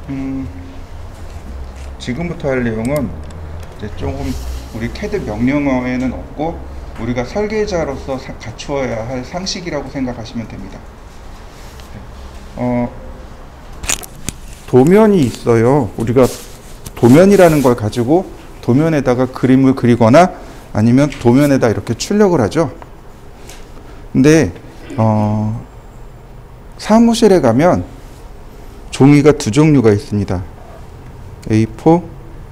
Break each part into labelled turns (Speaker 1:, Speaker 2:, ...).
Speaker 1: 음, 지금부터 할 내용은 이제 조금 우리 CAD 명령어에는 없고 우리가 설계자로서 갖추어야 할 상식이라고 생각하시면 됩니다. 도면이 있어요. 우리가 도면이라는 걸 가지고 도면에다가 그림을 그리거나 아니면 도면에다 이렇게 출력을 하죠. 근데 사무실에 가면 종이가 두 종류가 있습니다. A4,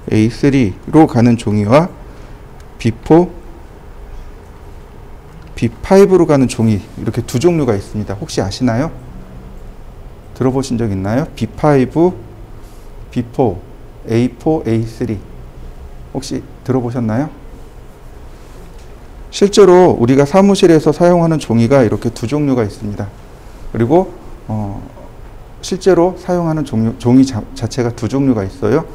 Speaker 1: A3로 가는 종이와 B4, B5로 가는 종이, 이렇게 두 종류가 있습니다. 혹시 아시나요? 들어보신 적 있나요? B5, B4, A4, A3 혹시 들어보셨나요? 실제로 우리가 사무실에서 사용하는 종이가 이렇게 두 종류가 있습니다. 그리고 실제로 사용하는 종이 자체가 두 종류가 있어요.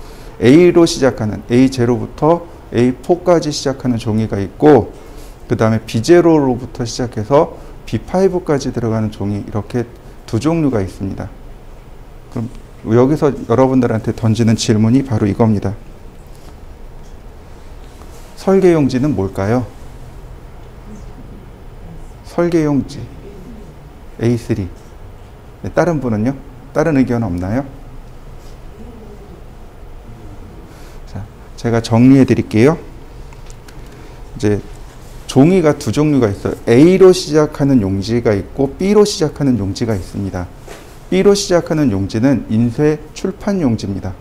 Speaker 1: A로 시작하는 A0부터 A4까지 시작하는 종이가 있고, 그 다음에 B0로부터 시작해서 B5까지 들어가는 종이, 이렇게 두 종류가 있습니다. 그럼 여기서 여러분들한테 던지는 질문이 바로 이겁니다. 설계용지는 뭘까요? 설계용지 A3. 네, 다른 분은요? 다른 의견 없나요? 자, 제가 정리해 드릴게요. 이제 종이가 두 종류가 있어요. A로 시작하는 용지가 있고 B로 시작하는 용지가 있습니다. B로 시작하는 용지는 인쇄 출판 용지입니다.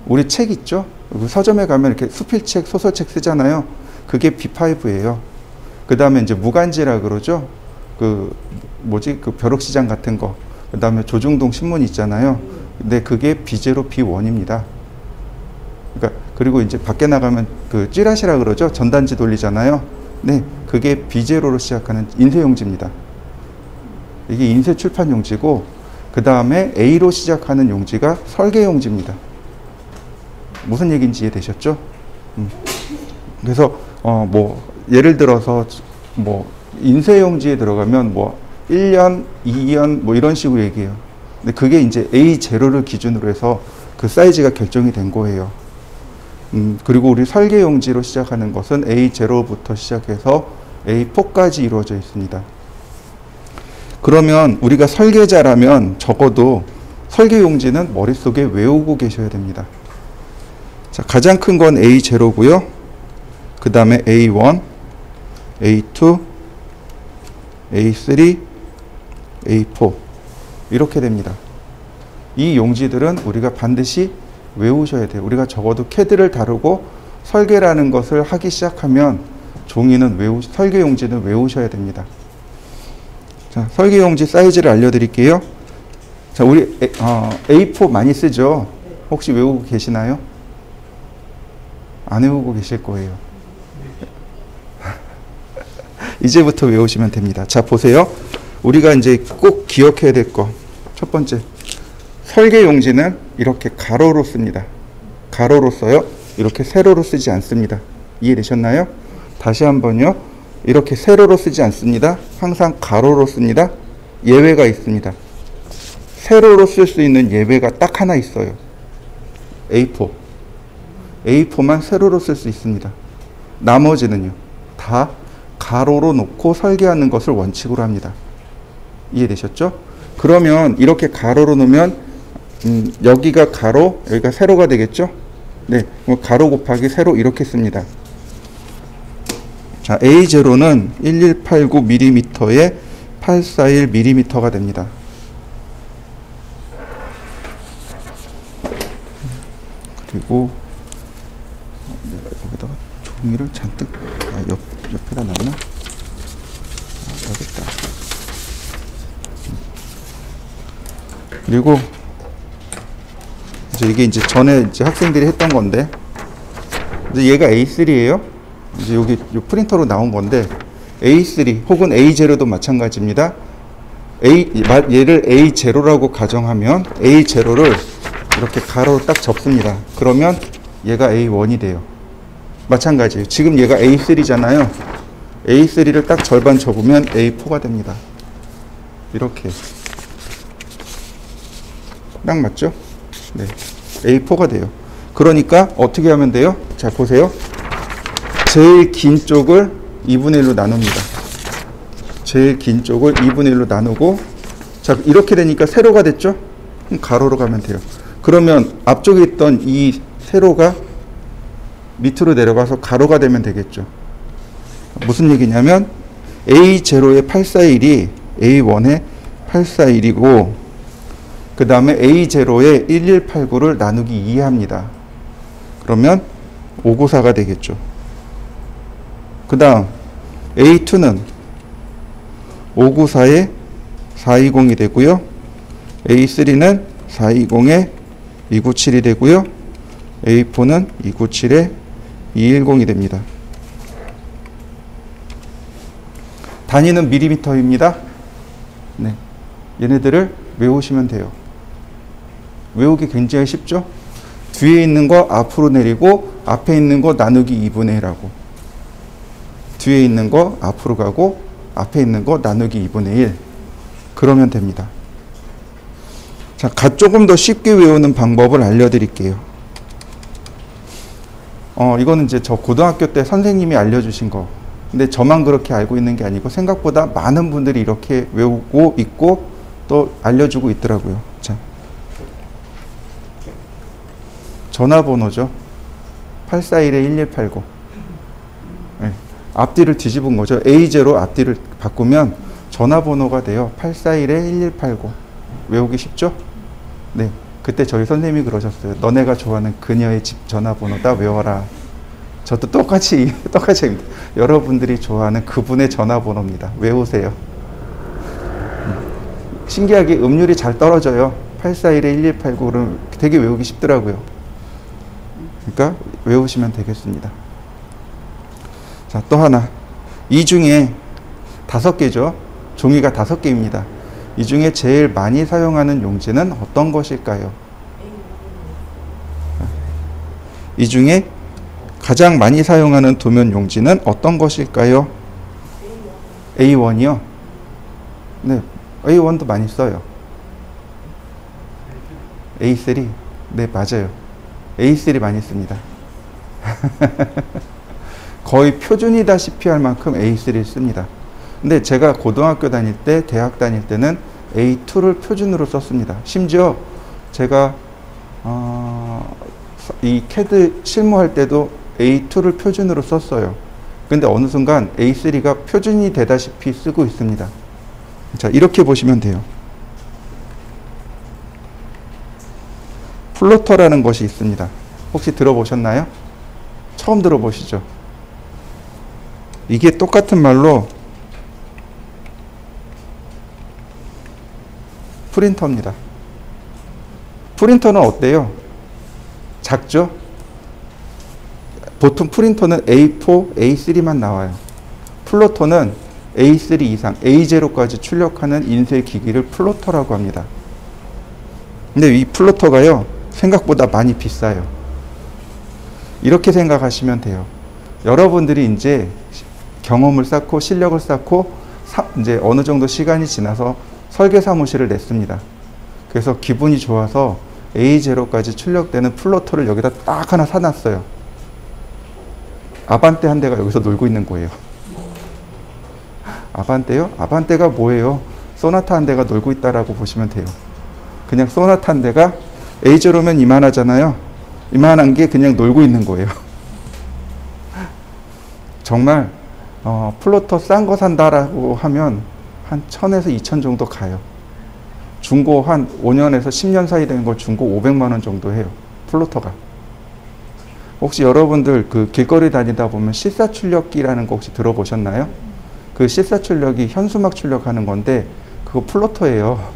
Speaker 1: 우리 책 있죠? 서점에 가면 이렇게 수필책, 소설책 쓰잖아요. 그게 B5예요. 그 다음에 이제 무간지라 그러죠? 그 벼룩시장 같은 거. 그 다음에 조중동 신문 있잖아요. 근데 그게 B0, B1입니다. 그러니까 그리고 이제 밖에 나가면 그 찌라시라 그러죠? 전단지 돌리잖아요. 네, 그게 B0로 시작하는 인쇄용지입니다. 이게 인쇄 출판 용지고, 그 다음에 A로 시작하는 용지가 설계용지입니다. 무슨 얘기인지 이해되셨죠? 그래서 예를 들어서 인쇄용지에 들어가면 1년, 2년 이런 식으로 얘기해요. 근데 그게 이제 A0를 기준으로 해서 그 사이즈가 결정이 된 거예요. 그리고 우리 설계용지로 시작하는 것은 A0부터 시작해서 A4까지 이루어져 있습니다. 그러면 우리가 설계자라면 적어도 설계용지는 머릿속에 외우고 계셔야 됩니다. 자, 가장 큰 건 A0고요. 그 다음에 A1, A2, A3, A4 이렇게 됩니다. 이 용지들은 우리가 반드시 외우셔야 돼요. 우리가 적어도 CAD를 다루고 설계라는 것을 하기 시작하면 설계용지는 외우셔야 됩니다. 자, 설계용지 사이즈를 알려드릴게요. 자, 우리 A4 많이 쓰죠? 혹시 외우고 계시나요? 안 외우고 계실 거예요. 이제부터 외우시면 됩니다. 자, 보세요. 우리가 이제 꼭 기억해야 될 거. 첫 번째. 설계용지는 이렇게 가로로 씁니다. 가로로 써요. 이렇게 세로로 쓰지 않습니다. 이해되셨나요? 다시 한번요. 이렇게 세로로 쓰지 않습니다. 항상 가로로 씁니다. 예외가 있습니다. 세로로 쓸 수 있는 예외가 딱 하나 있어요. A4. A4만 세로로 쓸 수 있습니다. 나머지는요. 다 가로로 놓고 설계하는 것을 원칙으로 합니다. 이해되셨죠? 그러면 이렇게 가로로 놓으면 여기가 가로, 여기가 세로가 되겠죠? 네, 가로 곱하기 세로 이렇게 씁니다. 자, A0는 1189mm에 841mm가 됩니다. 그리고 내가 여기다가 종이를 잔뜩 옆에다 놨나? 여기 있다. 그리고 이제 이게 전에 학생들이 했던 건데, 이제 얘가 A3예요. 이제 여기 요 프린터로 나온 건데, A3 혹은 A0도 마찬가지입니다. 얘를 A0라고 가정하면 A0를 이렇게 가로로 딱 접습니다. 그러면 얘가 A1이 돼요. 마찬가지예요. 지금 얘가 A3잖아요. A3를 딱 절반 접으면 A4가 됩니다. 이렇게. 딱 맞죠? 네, A4가 돼요. 그러니까 어떻게 하면 돼요? 자, 보세요. 제일 긴 쪽을 2분의 1로 나눕니다. 제일 긴 쪽을 2분의 1로 나누고, 자, 이렇게 되니까 세로가 됐죠? 그럼 가로로 가면 돼요. 그러면 앞쪽에 있던 이 세로가 밑으로 내려가서 가로가 되면 되겠죠. 무슨 얘기냐면 A0의 841이 A1의 841이고, 그 다음에 A0의 1189를 나누기 2합니다. 그러면 594가 되겠죠. 그 다음 A2는 594의 420이 되고요. A3는 420의 297이 되고요. A4는 297의 210이 됩니다. 단위는 밀리미터입니다. 네, 얘네들을 외우시면 돼요. 외우기 굉장히 쉽죠? 뒤에 있는 거 앞으로 내리고 앞에 있는 거 나누기 2분의 1하고, 뒤에 있는 거 앞으로 가고 앞에 있는 거 나누기 2분의 1, 그러면 됩니다. 자, 조금 더 쉽게 외우는 방법을 알려드릴게요. 이거는 이제 저 고등학교 때 선생님이 알려주신 거. 근데 저만 그렇게 알고 있는 게 아니고 생각보다 많은 분들이 이렇게 외우고 있고 또 알려주고 있더라고요. 자, 전화번호죠. 841의 1189. 네. 앞뒤를 뒤집은 거죠. A0 앞뒤를 바꾸면 전화번호가 돼요. 841의 1189. 외우기 쉽죠? 네. 그때 저희 선생님이 그러셨어요. 너네가 좋아하는 그녀의 집 전화번호다, 외워라. 저도 똑같이 합니다. 여러분들이 좋아하는 그분의 전화번호입니다. 외우세요. 신기하게 음률이 잘 떨어져요. 841의 1189는 되게 외우기 쉽더라고요. 그러니까 외우시면 되겠습니다. 자, 또 하나. 이 중에 5개죠. 종이가 5개입니다. 이 중에 제일 많이 사용하는 용지는 어떤 것일까요? 이 중에 가장 많이 사용하는 도면 용지는 어떤 것일까요? A1이요? 네, A1도 많이 써요. A3? 네, 맞아요. A3 많이 씁니다. 거의 표준이다시피 할 만큼 A3를 씁니다. 근데 제가 고등학교 다닐 때, 대학 다닐 때는 A2를 표준으로 썼습니다. 심지어 제가 이 CAD 실무할 때도 A2를 표준으로 썼어요. 근데 어느 순간 A3가 표준이 되다시피 쓰고 있습니다. 자, 이렇게 보시면 돼요. 플로터라는 것이 있습니다. 혹시 들어보셨나요? 처음 들어보시죠? 이게 똑같은 말로 프린터입니다. 프린터는 어때요? 작죠? 보통 프린터는 A4, A3만 나와요. 플로터는 A3 이상, A0까지 출력하는 인쇄 기기를 플로터라고 합니다. 근데 이 플로터가요, 생각보다 많이 비싸요. 이렇게 생각하시면 돼요. 여러분들이 이제 경험을 쌓고 실력을 쌓고 이제 어느 정도 시간이 지나서 설계 사무실을 냈습니다. 그래서 기분이 좋아서 A0까지 출력되는 플로터를 여기다 딱 하나 사놨어요. 아반떼 한 대가 여기서 놀고 있는 거예요. 아반떼요? 아반떼가 뭐예요? 소나타 한 대가 놀고 있다라고 보시면 돼요. 그냥 소나타 한 대가 A0면 이만하잖아요. 이만한 게 그냥 놀고 있는 거예요. 정말 플로터 싼 거 산다라고 하면 한 1000에서 2000 정도 가요. 중고 한 5년에서 10년 사이 되는 걸 중고 500만 원 정도 해요. 플로터가. 혹시 여러분들 그 길거리 다니다 보면 실사출력기라는 거 혹시 들어보셨나요? 그 실사출력이 현수막 출력하는 건데 그거 플로터예요.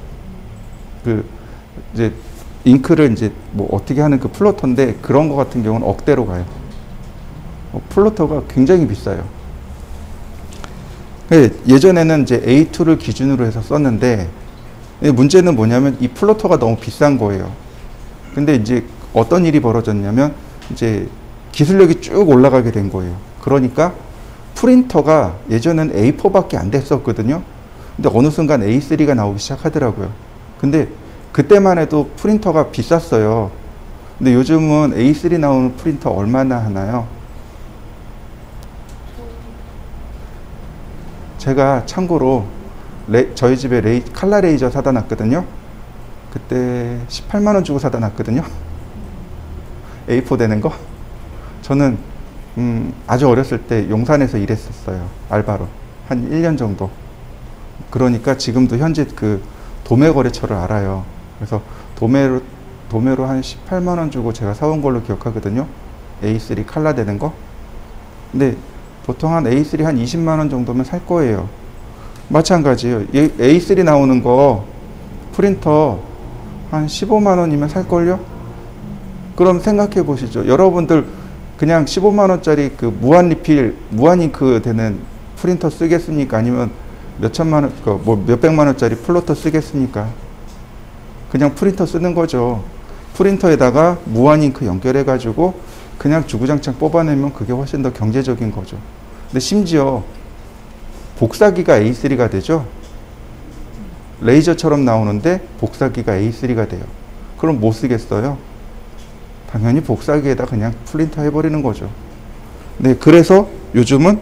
Speaker 1: 그 이제 잉크를 이제 뭐 어떻게 하는 그 플로터인데 그런 거 같은 경우는 억대로 가요. 플로터가 굉장히 비싸요. 예전에는 이제 A2를 기준으로 해서 썼는데 문제는 뭐냐면 이 플로터가 너무 비싼 거예요. 근데 이제 어떤 일이 벌어졌냐면 이제 기술력이 쭉 올라가게 된 거예요. 그러니까 프린터가 예전엔 A4밖에 안 됐었거든요. 근데 어느 순간 A3가 나오기 시작하더라고요. 근데 그때만 해도 프린터가 비쌌어요. 근데 요즘은 A3 나오는 프린터 얼마나 하나요? 제가 참고로 저희 집에 칼라 레이저 사다 놨거든요. 그때 18만 원 주고 사다 놨거든요. A4 되는 거. 저는 아주 어렸을 때 용산에서 일했었어요. 알바로. 한 1년 정도. 그러니까 지금도 현재 그 도매 거래처를 알아요. 그래서 도매로 한 18만 원 주고 제가 사온 걸로 기억하거든요. A3 칼라 되는 거. 근데 보통 한 A3 한 20만 원 정도면 살 거예요. 마찬가지예요. A3 나오는 거 프린터 한 15만 원이면 살 걸요? 그럼 생각해 보시죠. 여러분들 그냥 15만 원짜리 그 무한 리필, 무한 잉크 되는 프린터 쓰겠습니까? 아니면 몇천만 원, 뭐 몇백만 원짜리 플로터 쓰겠습니까? 그냥 프린터 쓰는 거죠. 프린터에다가 무한 잉크 연결해 가지고 그냥 주구장창 뽑아내면 그게 훨씬 더 경제적인 거죠. 근데 심지어 복사기가 A3가 되죠. 레이저처럼 나오는데 복사기가 A3가 돼요. 그럼 뭐 쓰겠어요? 당연히 복사기에다 그냥 프린터 해버리는 거죠. 네, 그래서 요즘은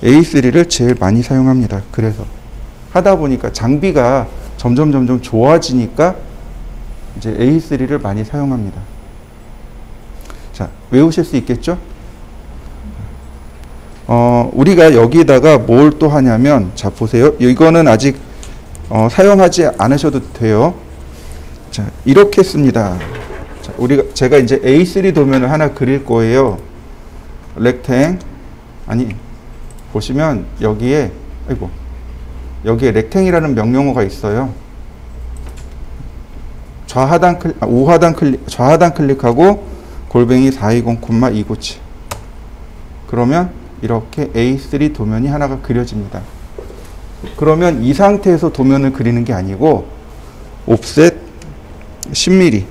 Speaker 1: A3를 제일 많이 사용합니다. 그래서 하다 보니까 장비가 점점 좋아지니까 이제 A3를 많이 사용합니다. 자, 외우실 수 있겠죠? 우리가 여기다가 뭘 또 하냐면, 자, 보세요. 이거는 아직 사용하지 않으셔도 돼요. 자, 이렇게 씁니다. 자, 제가 이제 A3 도면을 하나 그릴 거예요. 보시면 여기에 렉탱이라는 명령어가 있어요. 좌하단 클릭하고 골뱅이 420,297. 그러면 이렇게 A3 도면이 하나가 그려집니다. 그러면 이 상태에서 도면을 그리는 게 아니고 옵셋 10mm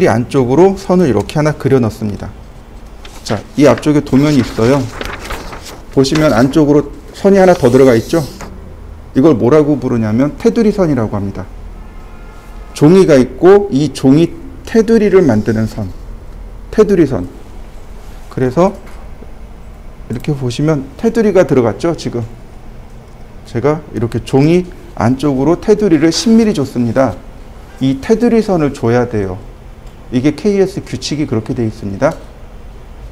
Speaker 1: 안쪽으로 선을 이렇게 하나 그려 넣습니다. 자, 이 앞쪽에 도면이 있어요. 보시면 안쪽으로 선이 하나 더 들어가 있죠? 이걸 뭐라고 부르냐면 테두리 선이라고 합니다. 종이가 있고 이 종이 테두리를 만드는 선. 테두리 선. 그래서 이렇게 보시면 테두리가 들어갔죠, 지금. 제가 이렇게 종이 안쪽으로 테두리를 10mm 줬습니다. 이 테두리 선을 줘야 돼요. 이게 KS 규칙이 그렇게 되어 있습니다.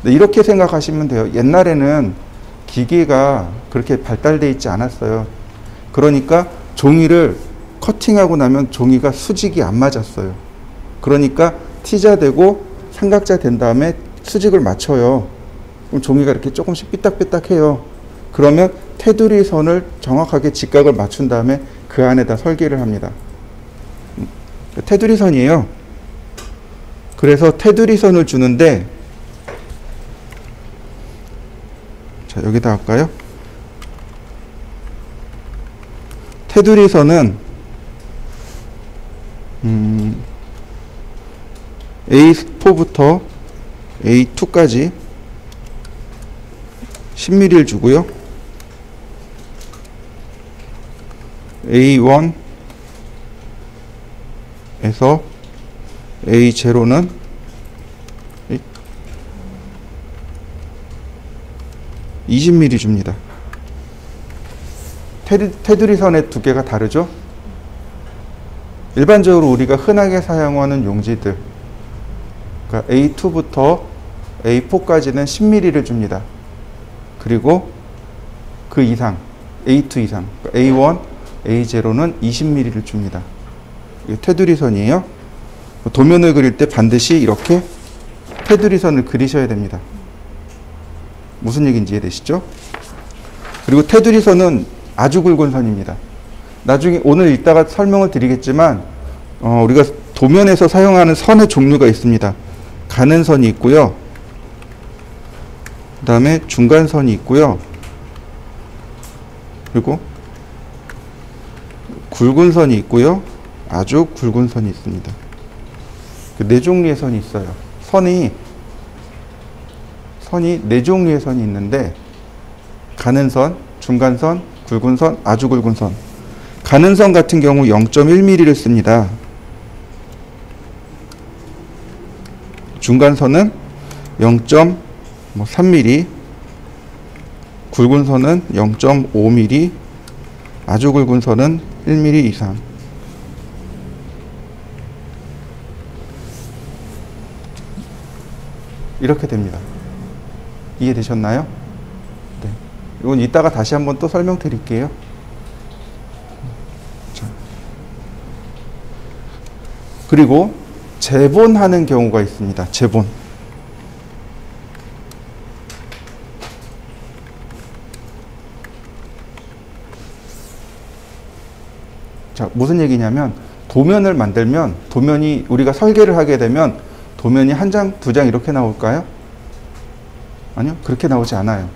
Speaker 1: 이렇게 생각하시면 돼요. 옛날에는 기계가 그렇게 발달되어 있지 않았어요. 그러니까 종이를 커팅하고 나면 종이가 수직이 안 맞았어요. 그러니까 T자 되고 삼각자 된 다음에 수직을 맞춰요. 그럼 종이가 이렇게 조금씩 삐딱삐딱해요. 그러면 테두리 선을 정확하게 직각을 맞춘 다음에 그 안에다 설계를 합니다. 테두리 선이에요. 그래서 테두리 선을 주는데, 자, 여기다 할까요? 테두리 선은 A4부터 A2까지 10mm를 주고요. A1에서 A0는 20mm 줍니다. 테두리 선의 두께가 다르죠? 일반적으로 우리가 흔하게 사용하는 용지들, 그러니까 A2부터 A4까지는 10mm를 줍니다. 그리고 그 이상, A2 이상, A1, A0는 20mm를 줍니다. 이게 테두리 선이에요. 도면을 그릴 때 반드시 이렇게 테두리 선을 그리셔야 됩니다. 무슨 얘기인지 이해되시죠? 그리고 테두리 선은 아주 굵은 선입니다. 나중에 오늘 이따가 설명을 드리겠지만 우리가 도면에서 사용하는 선의 종류가 있습니다. 가는 선이 있고요. 그 다음에 중간선이 있고요. 그리고 굵은 선이 있고요. 아주 굵은 선이 있습니다. 네 종류의 선이 있어요. 선이 네 종류의 선이 있는데, 가는 선, 중간선, 굵은 선, 아주 굵은 선. 가는선 같은 경우 0.1mm를 씁니다. 중간선은 0.3mm, 굵은 선은 0.5mm, 아주 굵은 선은 1mm 이상. 이렇게 됩니다. 이해되셨나요? 네. 이건 이따가 다시 한번 또 설명드릴게요. 자. 그리고 재본하는 경우가 있습니다. 재본. 자, 무슨 얘기냐면 도면을 만들면 도면이 우리가 설계를 하게 되면 도면이 한 장, 두 장 이렇게 나올까요? 아니요. 그렇게 나오지 않아요.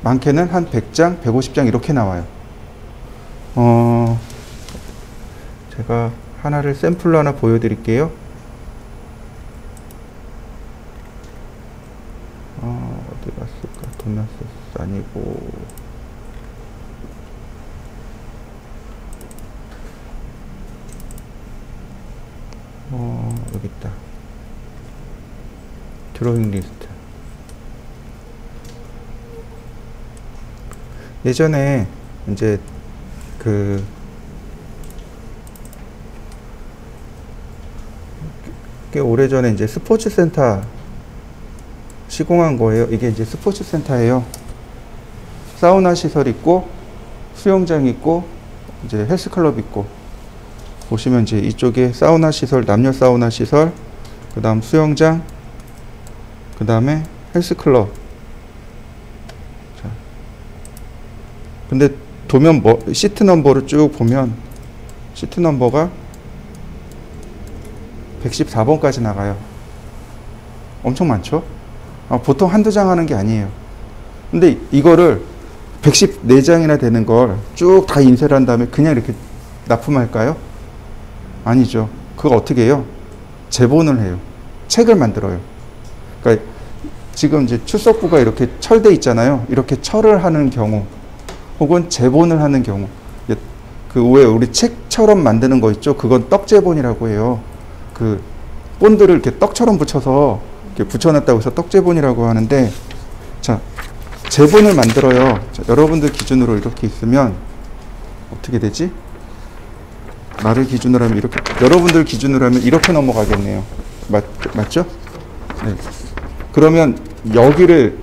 Speaker 1: 많게는 한 100장, 150장 이렇게 나와요. 제가 하나를 샘플로 하나 보여드릴게요. 어디 갔을까? 도면소스 아니고 여기 있다. 드로잉 리스트. 예전에 이제 꽤 오래전에 이제 스포츠 센터 시공한 거예요. 이게 이제 스포츠 센터예요. 사우나 시설 있고 수영장 있고 이제 헬스클럽 있고, 보시면 이제 이쪽에 사우나 시설, 남녀 사우나 시설, 그 다음 수영장, 그 다음에 헬스클럽. 자. 근데 도면 시트 넘버를 쭉 보면 시트 넘버가 114번까지 나가요. 엄청 많죠? 보통 한두 장 하는 게 아니에요. 근데 이거를 114장이나 되는 걸 쭉 다 인쇄를 한 다음에 그냥 이렇게 납품할까요? 아니죠. 그거 어떻게 해요? 재본을 해요. 책을 만들어요. 그러니까 지금 이제 출석부가 이렇게 철돼 있잖아요. 이렇게 철을 하는 경우, 혹은 재본을 하는 경우, 그 왜 우리 책처럼 만드는 거 있죠? 그건 떡재본이라고 해요. 그 본드를 이렇게 떡처럼 붙여서 이렇게 붙여놨다고 해서 떡재본이라고 하는데, 자, 재본을 만들어요. 자, 여러분들 기준으로 이렇게 있으면 어떻게 되지? 나를 기준으로 하면 이렇게, 여러분들 기준으로 하면 이렇게 넘어가겠네요. 맞죠? 네. 그러면 여기를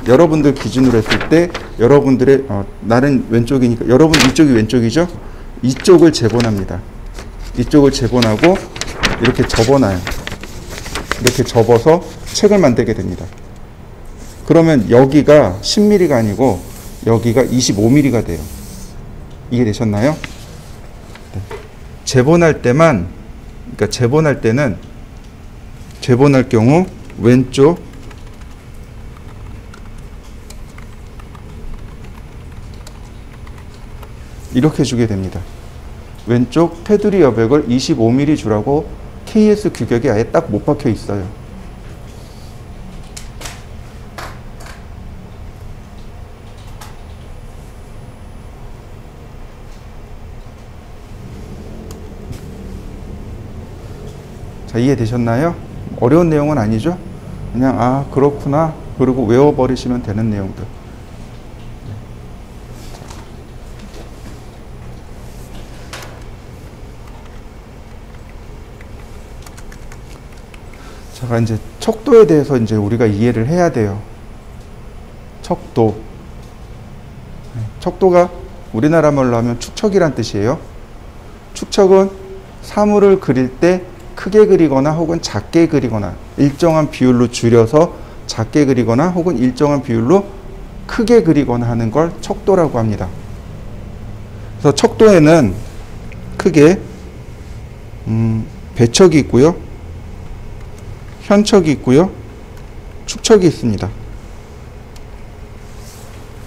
Speaker 1: 여러분들 기준으로 했을 때 여러분들의 나는 왼쪽이니까 여러분 이쪽이 왼쪽이죠? 이쪽을 재본합니다. 이쪽을 재본하고 이렇게 접어놔요. 이렇게 접어서 책을 만들게 됩니다. 그러면 여기가 10mm가 아니고 여기가 25mm가 돼요. 이해되셨나요? 네. 재본할 때만, 그러니까 재본할 때는 재본할 경우 왼쪽 이렇게 주게 됩니다. 왼쪽 테두리 여백을 25mm 주라고 KS 규격이 아예 딱 못 박혀 있어요. 자, 이해되셨나요? 어려운 내용은 아니죠? 그냥 그렇구나 그리고 외워버리시면 되는 내용들. 자, 이제 척도에 대해서 이제 우리가 이해를 해야 돼요. 척도. 척도가 우리나라 말로 하면 축척이란 뜻이에요. 축척은 사물을 그릴 때 크게 그리거나 혹은 작게 그리거나 일정한 비율로 줄여서 작게 그리거나 혹은 일정한 비율로 크게 그리거나 하는 걸 척도라고 합니다. 그래서 척도에는 크게 배척이 있고요, 현척이 있고요, 축척이 있습니다.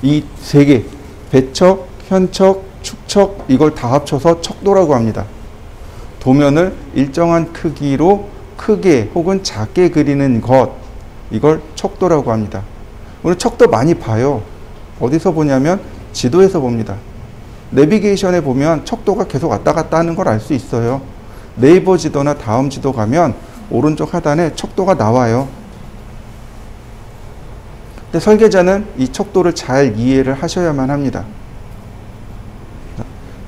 Speaker 1: 이 세 개, 배척, 현척, 축척, 이걸 다 합쳐서 척도라고 합니다. 도면을 일정한 크기로 크게 혹은 작게 그리는 것, 이걸 척도라고 합니다. 우리 척도 많이 봐요. 어디서 보냐면 지도에서 봅니다. 내비게이션에 보면 척도가 계속 왔다 갔다 하는 걸 알 수 있어요. 네이버 지도나 다음 지도 가면 오른쪽 하단에 척도가 나와요. 근데 설계자는 이 척도를 잘 이해를 하셔야만 합니다.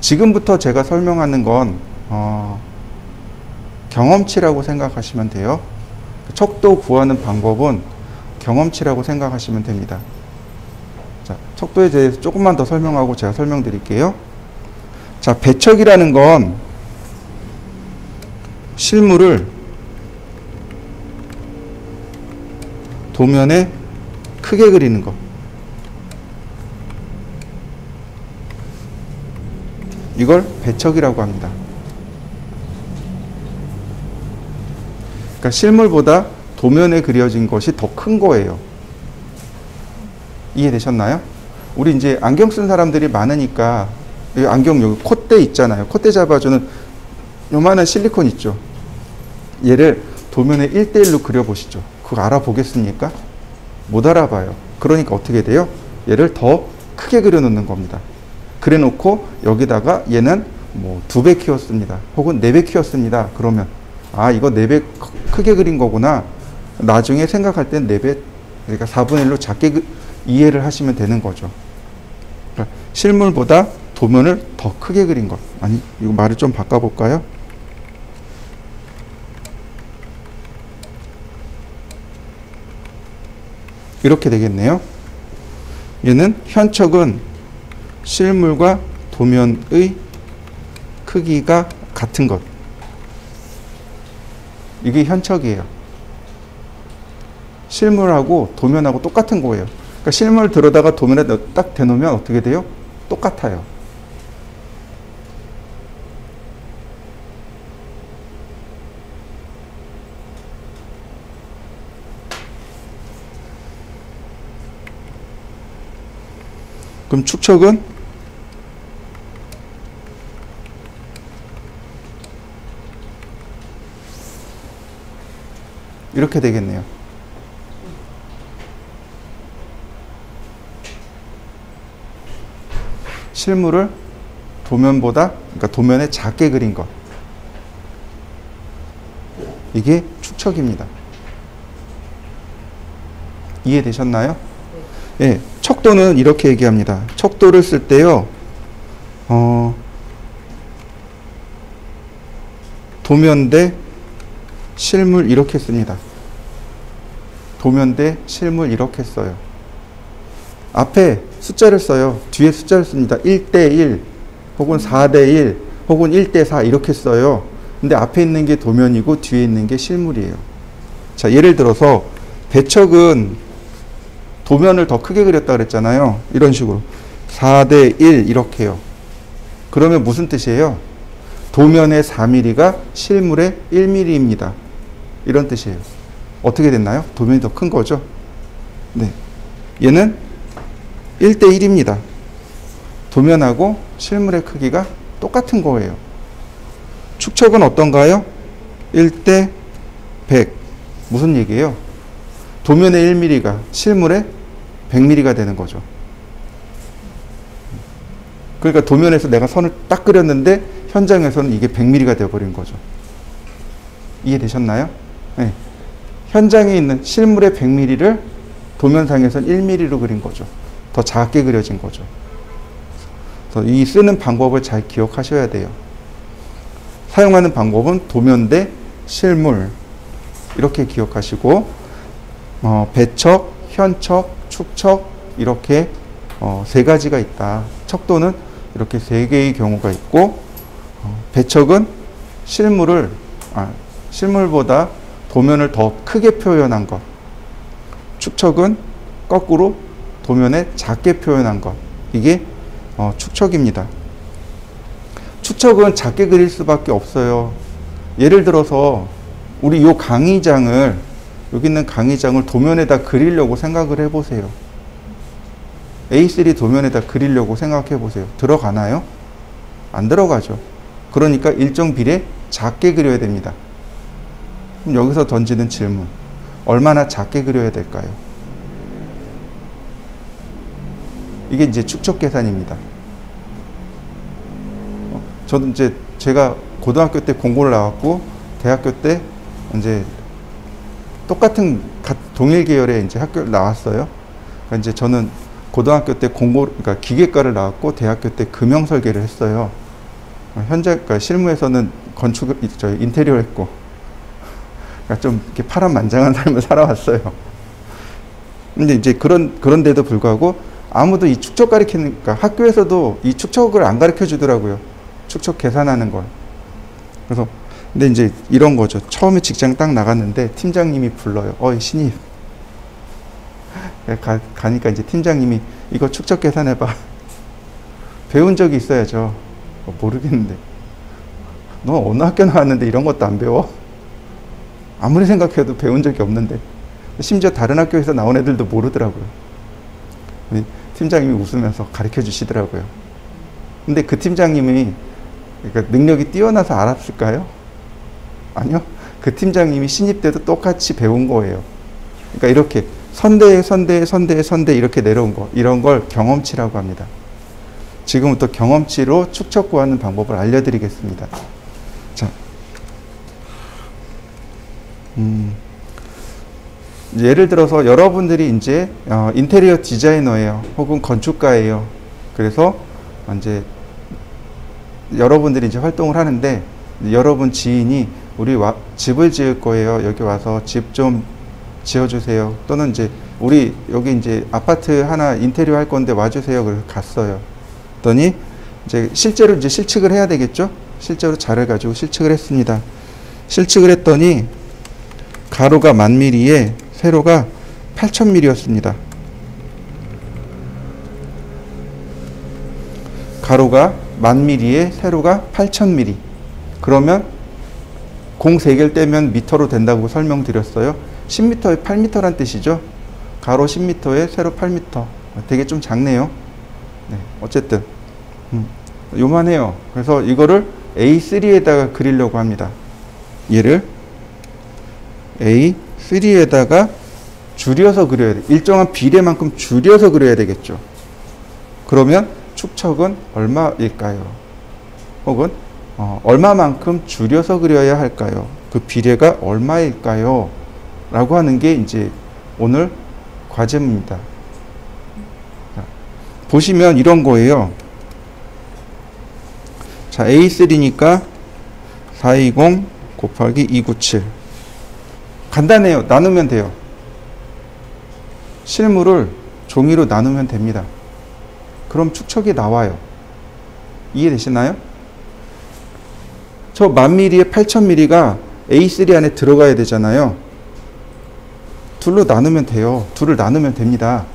Speaker 1: 지금부터 제가 설명하는 건 경험치라고 생각하시면 돼요. 척도 구하는 방법은 경험치라고 생각하시면 됩니다. 자, 척도에 대해서 조금만 더 설명하고 제가 설명드릴게요. 자, 배척이라는 건 실물을 도면에 크게 그리는 것. 이걸 배척이라고 합니다. 그러니까 실물보다 도면에 그려진 것이 더 큰 거예요. 이해되셨나요? 우리 이제 안경 쓴 사람들이 많으니까 여기 안경 여기 콧대 있잖아요. 콧대 잡아주는 요만한 실리콘 있죠. 얘를 도면에 1대1로 그려보시죠. 그거 알아보겠습니까? 못 알아봐요. 그러니까 어떻게 돼요? 얘를 더 크게 그려놓는 겁니다. 그래놓고 여기다가 얘는 뭐 2배 키웠습니다. 혹은 4배 키웠습니다. 그러면 아, 이거 4배 크게 그린 거구나. 나중에 생각할 땐 4배, 그러니까 4분의 1로 작게 이해를 하시면 되는 거죠. 그러니까 실물보다 도면을 더 크게 그린 것. 아니, 이거 말을 좀 바꿔볼까요? 이렇게 되겠네요. 얘는 현척은 실물과 도면의 크기가 같은 것. 이게 현척이에요. 실물하고 도면하고 똑같은 거예요. 그러니까 실물 들어다가 도면에 딱 대놓으면 어떻게 돼요? 똑같아요. 그럼 축척은 이렇게 되겠네요. 실물을 도면보다, 그러니까 도면에 작게 그린 것. 이게 축척입니다. 이해되셨나요? 예, 척도는 이렇게 얘기합니다. 척도를 쓸 때요, 도면 대 실물 이렇게 씁니다. 도면 대 실물 이렇게 써요. 앞에 숫자를 써요. 뒤에 숫자를 씁니다. 1대1 혹은 4대1 혹은 1대4 이렇게 써요. 근데 앞에 있는 게 도면이고 뒤에 있는 게 실물이에요. 자, 예를 들어서 배척은 도면을 더 크게 그렸다 그랬잖아요. 이런 식으로 4대1 이렇게요. 그러면 무슨 뜻이에요? 도면의 4mm가 실물의 1mm입니다. 이런 뜻이에요. 어떻게 됐나요? 도면이 더 큰 거죠? 네. 얘는 1대1입니다. 도면하고 실물의 크기가 똑같은 거예요. 축척은 어떤가요? 1대 100. 무슨 얘기예요? 도면의 1mm가 실물의 100mm가 되는 거죠. 그러니까 도면에서 내가 선을 딱 그렸는데 현장에서는 이게 100mm가 되어버린 거죠. 이해되셨나요? 네. 현장에 있는 실물의 100mm를 도면상에서는 1mm로 그린 거죠. 더 작게 그려진 거죠. 그래서 이 쓰는 방법을 잘 기억하셔야 돼요. 사용하는 방법은 도면 대 실물 이렇게 기억하시고 배척, 현척, 축척 이렇게 세 가지가 있다. 척도는 이렇게 세 개의 경우가 있고 배척은 실물보다 도면을 더 크게 표현한 것. 축척은 거꾸로 도면에 작게 표현한 것. 이게 축척입니다. 축척은 작게 그릴 수밖에 없어요. 예를 들어서 우리 요 강의장을 여기 있는 강의장을 도면에다 그리려고 생각을 해보세요. A3 도면에다 그리려고 생각해 보세요. 들어가나요? 안 들어가죠. 그러니까 일정 비례 작게 그려야 됩니다. 그럼 여기서 던지는 질문. 얼마나 작게 그려야 될까요? 이게 이제 축척 계산입니다. 저도 이제 제가 고등학교 때 공고를 나왔고 대학교 때 이제 똑같은 동일 계열의 이제 학교를 나왔어요. 그러니까 이제 저는 고등학교 때 그러니까 기계과를 나왔고 대학교 때 금형 설계를 했어요. 현재 그러니까 실무에서는 인테리어를 했고, 그러니까 좀 이렇게 파란만장한 삶을 살아왔어요. 근데 이제 그런데도 불구하고 아무도 이 축척 가르치는, 그러니까 학교에서도 이 축척을 안 가르쳐 주더라고요. 축척 계산하는 걸. 그래서 근데 이제 이런 거죠. 처음에 직장 딱 나갔는데 팀장님이 불러요. 신입. 가니까 이제 팀장님이 이거 축척 계산해봐. 배운 적이 있어야죠. 모르겠는데. 너 어느 학교 나왔는데 이런 것도 안 배워? 아무리 생각해도 배운 적이 없는데. 심지어 다른 학교에서 나온 애들도 모르더라고요. 팀장님이 웃으면서 가르쳐 주시더라고요. 근데 그 팀장님이 그러니까 능력이 뛰어나서 알았을까요? 아니요. 그 팀장님이 신입 때도 똑같이 배운 거예요. 그러니까 이렇게 선대 이렇게 내려온 거, 이런 걸 경험치라고 합니다. 지금부터 경험치로 축척 구하는 방법을 알려드리겠습니다. 자, 예를 들어서 여러분들이 이제 인테리어 디자이너예요. 혹은 건축가예요. 그래서 이제 여러분들이 이제 활동을 하는데 여러분 지인이 우리 집을 지을 거예요. 여기 와서 집 좀 지어주세요. 또는 이제 우리 여기 이제 아파트 하나 인테리어 할 건데 와주세요. 그래서 갔어요. 그랬더니 이제 실제로 이제 실측을 해야 되겠죠. 실제로 자를 가지고 실측을 했습니다. 실측을 했더니 가로가 1000mm에 세로가 8000mm였습니다. 가로가 1000mm에 세로가 8000mm. 그러면 공 3개를 떼면 미터로 된다고 설명드렸어요. 10m에 8m란 뜻이죠. 가로 10m에 세로 8m. 되게 좀 작네요. 네, 어쨌든 요만해요. 그래서 이거를 A3에다가 그리려고 합니다. 얘를 A3에다가 줄여서 그려야 돼. 일정한 비례만큼 줄여서 그려야 되겠죠. 그러면 축척은 얼마일까요? 혹은 얼마만큼 줄여서 그려야 할까요? 그 비례가 얼마일까요? 라고 하는 게 이제 오늘 과제입니다. 자, 보시면 이런 거예요. 자, A3니까 420 곱하기 297. 간단해요. 나누면 돼요. 실물을 종이로 나누면 됩니다. 그럼 축척이 나와요. 이해되시나요? 저 1000mm에 8000mm가 A3 안에 들어가야 되잖아요. 둘로 나누면 돼요. 둘을 나누면 됩니다.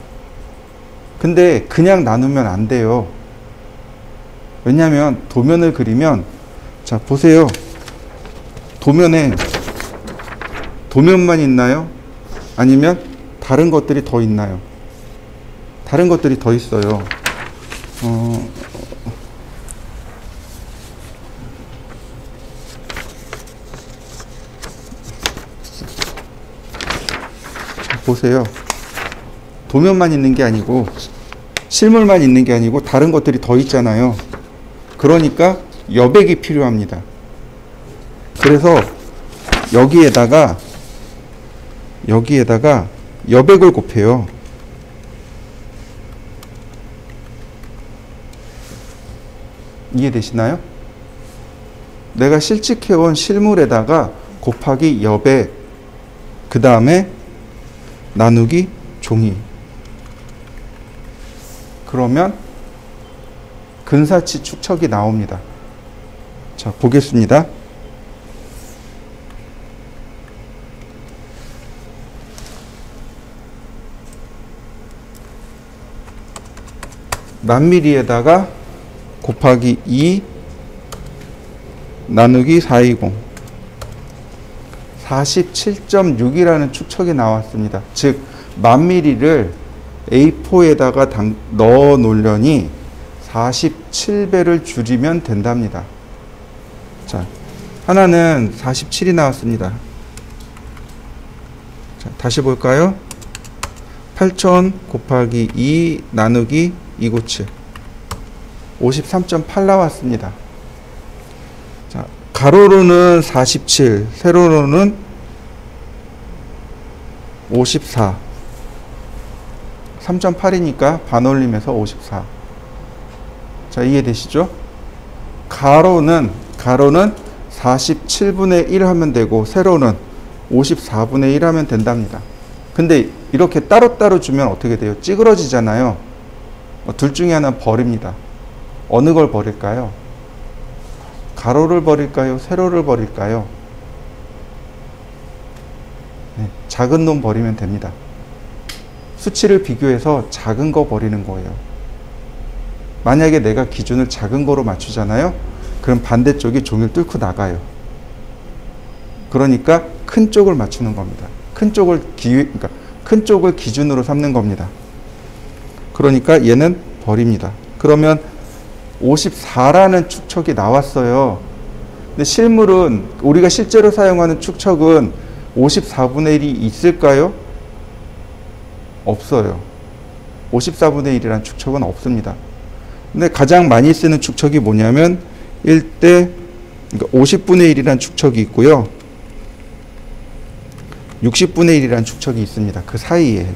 Speaker 1: 근데 그냥 나누면 안 돼요. 왜냐하면 도면을 그리면, 자 보세요. 도면만 있나요? 아니면 다른 것들이 더 있나요? 다른 것들이 더 있어요. 보세요. 도면만 있는 게 아니고 실물만 있는 게 아니고 다른 것들이 더 있잖아요. 그러니까 여백이 필요합니다. 그래서 여기에다가 여백을 곱해요. 이해되시나요? 내가 실측해온 실물에다가 곱하기 여백, 그 다음에 나누기 종이. 그러면 근사치 축척이 나옵니다. 자, 보겠습니다. 만미리에다가 곱하기 2 나누기 420 47.6이라는 축척이 나왔습니다. 즉 만미리를 A4에다가 넣어 놓으려니 47배를 줄이면 된답니다. 자, 하나는 47이 나왔습니다. 자, 다시 볼까요? 8000 곱하기 2 나누기 297 53.8 나왔습니다. 자, 가로로는 47, 세로로는 54. 3.8이니까 반올림해서 54. 자, 이해되시죠? 가로는 47분의 1 하면 되고, 세로는 54분의 1 하면 된답니다. 근데 이렇게 따로따로 주면 어떻게 돼요? 찌그러지잖아요. 둘 중에 하나 버립니다. 어느 걸 버릴까요? 가로를 버릴까요? 세로를 버릴까요? 네, 작은 놈 버리면 됩니다. 수치를 비교해서 작은 거 버리는 거예요. 만약에 내가 기준을 작은 거로 맞추잖아요. 그럼 반대쪽이 종이를 뚫고 나가요. 그러니까 큰 쪽을 맞추는 겁니다. 큰 쪽을 기준으로 삼는 겁니다. 그러니까 얘는 버립니다. 그러면 54라는 축척이 나왔어요. 근데 실물은, 우리가 실제로 사용하는 축척은 54분의 1이 있을까요? 없어요. 54분의 1이라는 축척은 없습니다. 근데 가장 많이 쓰는 축척이 뭐냐면 1대, 그러니까 50분의 1이라는 축척이 있고요. 60분의 1이라는 축척이 있습니다. 그 사이에,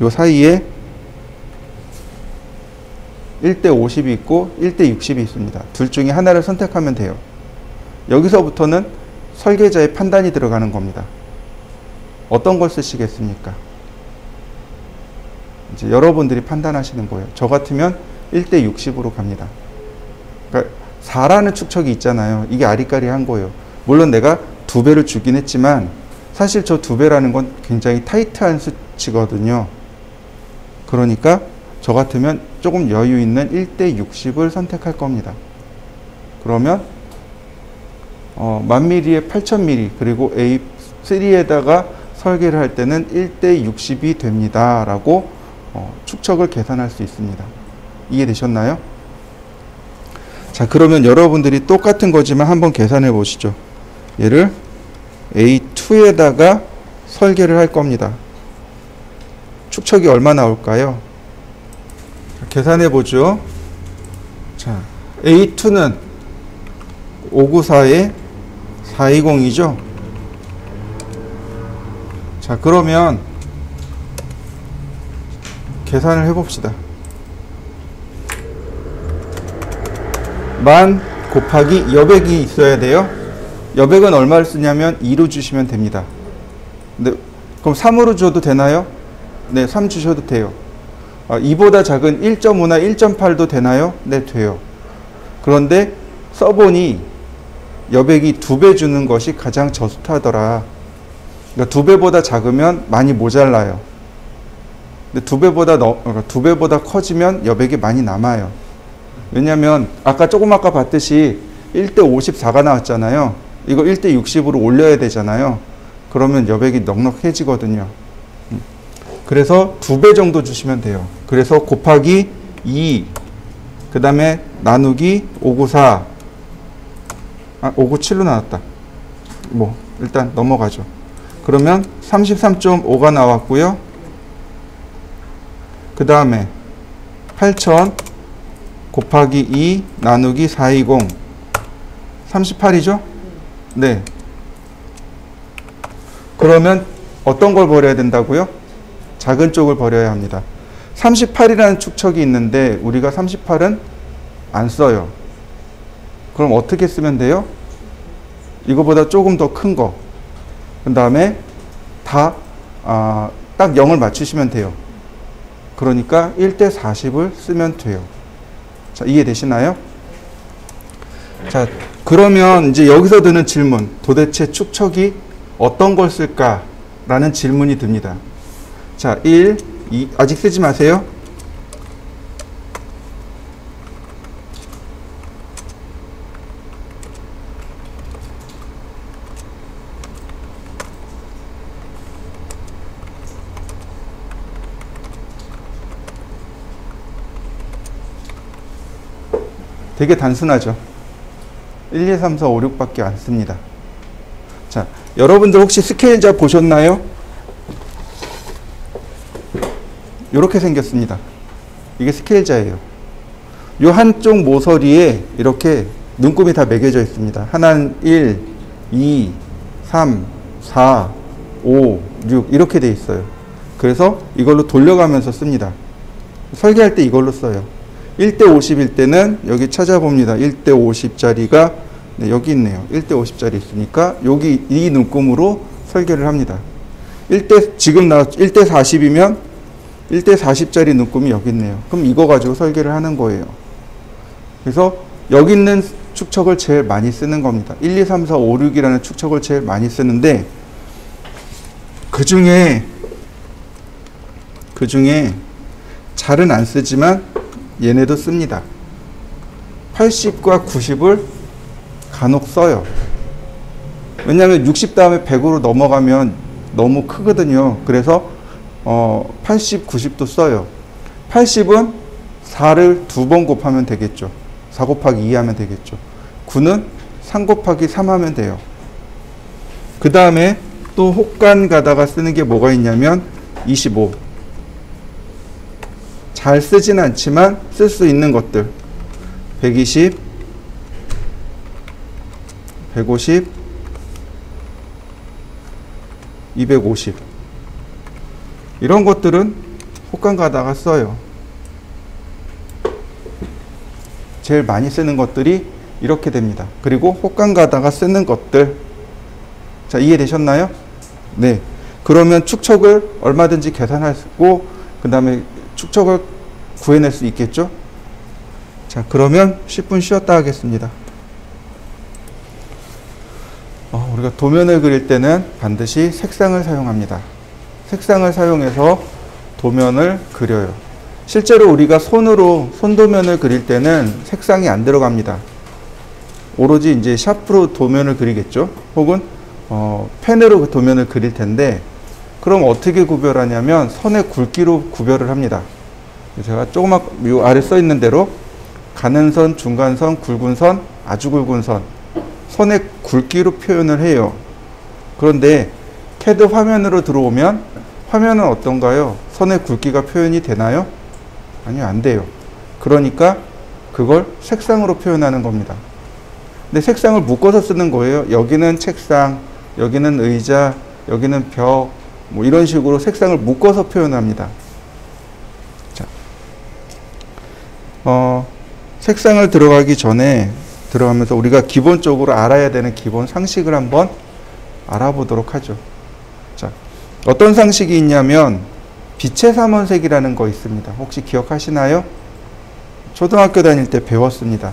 Speaker 1: 요 사이에 1대 50이 있고 1대 60이 있습니다. 둘 중에 하나를 선택하면 돼요. 여기서부터는 설계자의 판단이 들어가는 겁니다. 어떤 걸 쓰시겠습니까? 이제 여러분들이 판단하시는 거예요. 저 같으면 1대 60으로 갑니다. 그러니까 4라는 축척이 있잖아요. 이게 아리까리한 거예요. 물론 내가 2배를 주긴 했지만 사실 저 2배라는 건 굉장히 타이트한 수치거든요. 그러니까 저 같으면 조금 여유 있는 1대 60을 선택할 겁니다. 그러면 1000mm에 8000mm, 그리고 A3에다가 설계를 할 때는 1대 60이 됩니다 라고 축척을 계산할 수 있습니다. 이해되셨나요? 자, 그러면 여러분들이 똑같은 거지만 한번 계산해 보시죠. 얘를 A2에다가 설계를 할 겁니다. 축척이 얼마 나올까요? 계산해 보죠. 자, A2는 594에 420이죠. 자, 그러면 계산을 해 봅시다. 만 곱하기 여백이 있어야 돼요. 여백은 얼마를 쓰냐면 2로 주시면 됩니다. 근데 그럼 3으로 줘도 되나요? 네, 3 주셔도 돼요. 2보다 작은 1.5나 1.8도 되나요? 네, 돼요. 그런데 써보니 여백이 2배 주는 것이 가장 저수하더라. 그러니까 2배보다 작으면 많이 모자라요. 근데 2배보다 커지면 여백이 많이 남아요. 왜냐면 아까 조금 아까 봤듯이 1대 54가 나왔잖아요. 이거 1대 60으로 올려야 되잖아요. 그러면 여백이 넉넉해지거든요. 그래서 2배 정도 주시면 돼요. 그래서 곱하기 2, 그 다음에 나누기 594, 597로 나왔다. 뭐 일단 넘어가죠. 그러면 33.5가 나왔고요. 그 다음에 8000 곱하기 2 나누기 420, 38이죠? 네. 그러면 어떤 걸 버려야 된다고요? 작은 쪽을 버려야 합니다. 38이라는 축척이 있는데 우리가 38은 안 써요. 그럼 어떻게 쓰면 돼요? 이거보다 조금 더 큰 거. 그 다음에 딱 0을 맞추시면 돼요. 그러니까 1대 40을 쓰면 돼요. 자, 이해되시나요? 자, 그러면 이제 여기서 드는 질문, 도대체 축척이 어떤 걸 쓸까? 라는 질문이 듭니다. 자, 1, 2, 아직 쓰지 마세요. 되게 단순하죠. 1, 2, 3, 4, 5, 6밖에 안 씁니다. 자, 여러분들 혹시 스케일자 보셨나요? 이렇게 생겼습니다. 이게 스케일자예요. 이 한쪽 모서리에 이렇게 눈금이 다 매겨져 있습니다. 하나는 1, 2, 3, 4, 5, 6 이렇게 돼 있어요. 그래서 이걸로 돌려가면서 씁니다. 설계할 때 이걸로 써요. 1대 50일 때는 여기 찾아봅니다. 1대 50짜리가 네, 여기 있네요. 1대 50짜리 있으니까 여기 이 눈금으로 설계를 합니다. 지금 1대 40이면 1대 40짜리 눈금이 여기 있네요. 그럼 이거 가지고 설계를 하는 거예요. 그래서 여기 있는 축척을 제일 많이 쓰는 겁니다. 1, 2, 3, 4, 5, 6이라는 축척을 제일 많이 쓰는데 그 중에 잘은 안 쓰지만 얘네도 씁니다. 80과 90을 간혹 써요. 왜냐하면 60 다음에 100으로 넘어가면 너무 크거든요. 그래서 80, 90도 써요. 80은 4를 2번 곱하면 되겠죠. 4 곱하기 2 하면 되겠죠. 9는 3 곱하기 3 하면 돼요. 그 다음에 또 혹간 가다가 쓰는 게 뭐가 있냐면 25. 잘 쓰진 않지만 쓸 수 있는 것들. 120, 150, 250. 이런 것들은 혹간 가다가 써요. 제일 많이 쓰는 것들이 이렇게 됩니다. 그리고 혹간 가다가 쓰는 것들. 자, 이해되셨나요? 네. 그러면 축척을 얼마든지 계산할 수 있고, 그 다음에 축척을 구해낼 수 있겠죠? 자, 그러면 10분 쉬었다 하겠습니다. 우리가 도면을 그릴 때는 반드시 색상을 사용합니다. 색상을 사용해서 도면을 그려요. 실제로 우리가 손도면을 그릴 때는 색상이 안 들어갑니다. 오로지 이제 샤프로 도면을 그리겠죠? 혹은 펜으로 그 도면을 그릴 텐데, 그럼 어떻게 구별하냐면 선의 굵기로 구별을 합니다. 제가 조그맣 요 아래 써 있는 대로 가는 선, 중간선, 굵은 선, 아주 굵은 선, 선의 굵기로 표현을 해요. 그런데 CAD 화면으로 들어오면 화면은 어떤가요? 선의 굵기가 표현이 되나요? 아니요, 안 돼요. 그러니까 그걸 색상으로 표현하는 겁니다. 근데 색상을 묶어서 쓰는 거예요. 여기는 책상, 여기는 의자, 여기는 벽, 뭐 이런 식으로 색상을 묶어서 표현합니다. 자, 색상을 들어가면서 우리가 기본적으로 알아야 되는 기본 상식을 한번 알아보도록 하죠. 자, 어떤 상식이 있냐면 빛의 삼원색이라는 거 있습니다. 혹시 기억하시나요? 초등학교 다닐 때 배웠습니다.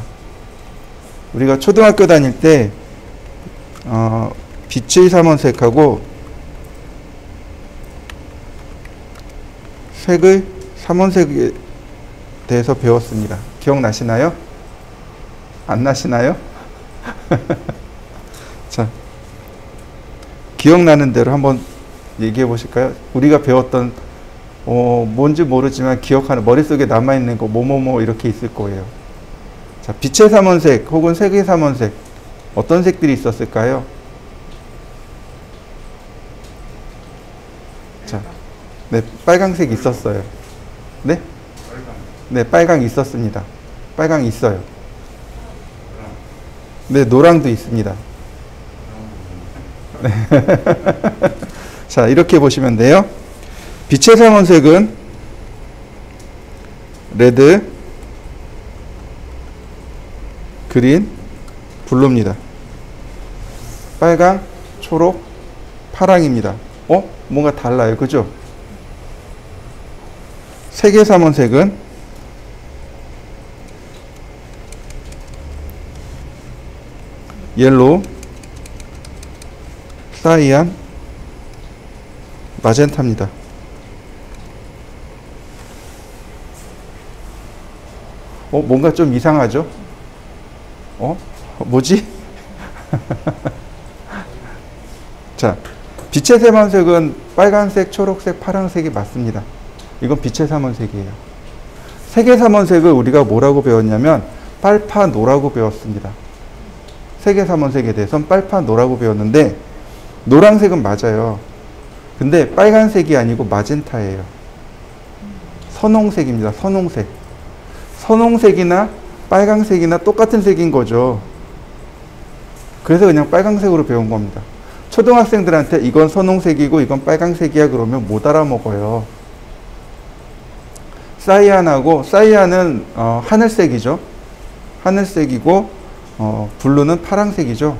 Speaker 1: 우리가 초등학교 다닐 때 빛의 삼원색하고 색의 삼원색에 대해서 배웠습니다. 기억나시나요? 안 나시나요? 자, 기억나는 대로 한번 얘기해 보실까요? 우리가 배웠던 뭔지 모르지만 기억하는, 머릿속에 남아있는 거 뭐뭐뭐 이렇게 있을 거예요. 자, 빛의 삼원색 혹은 색의 삼원색, 어떤 색들이 있었을까요? 자, 네, 빨강색 있었어요. 네? 네, 빨강 있었습니다. 빨강 있어요. 네, 노랑도 있습니다. 네. 자, 이렇게 보시면 돼요. 빛의 삼원색은 레드, 그린, 블루입니다. 빨강, 초록, 파랑입니다. 뭔가 달라요. 그죠? 색의 삼원색은 옐로우, 사이안, 마젠타입니다. 뭔가 좀 이상하죠? 뭐지? 자, 빛의 삼원색은 빨간색, 초록색, 파란색이 맞습니다. 이건 빛의 삼원색이에요. 색의 삼원색을 우리가 뭐라고 배웠냐면 빨파노라고 배웠습니다. 색의 삼원색에 대해서는 빨파노라고 배웠는데, 노란색은 맞아요. 근데 빨간색이 아니고 마젠타예요. 선홍색입니다. 선홍색. 선홍색이나 빨강색이나 똑같은 색인 거죠. 그래서 그냥 빨강색으로 배운 겁니다. 초등학생들한테 이건 선홍색이고 이건 빨강색이야 그러면 못 알아먹어요. 사이안은 하늘색이죠. 하늘색이고 블루는 파랑색이죠.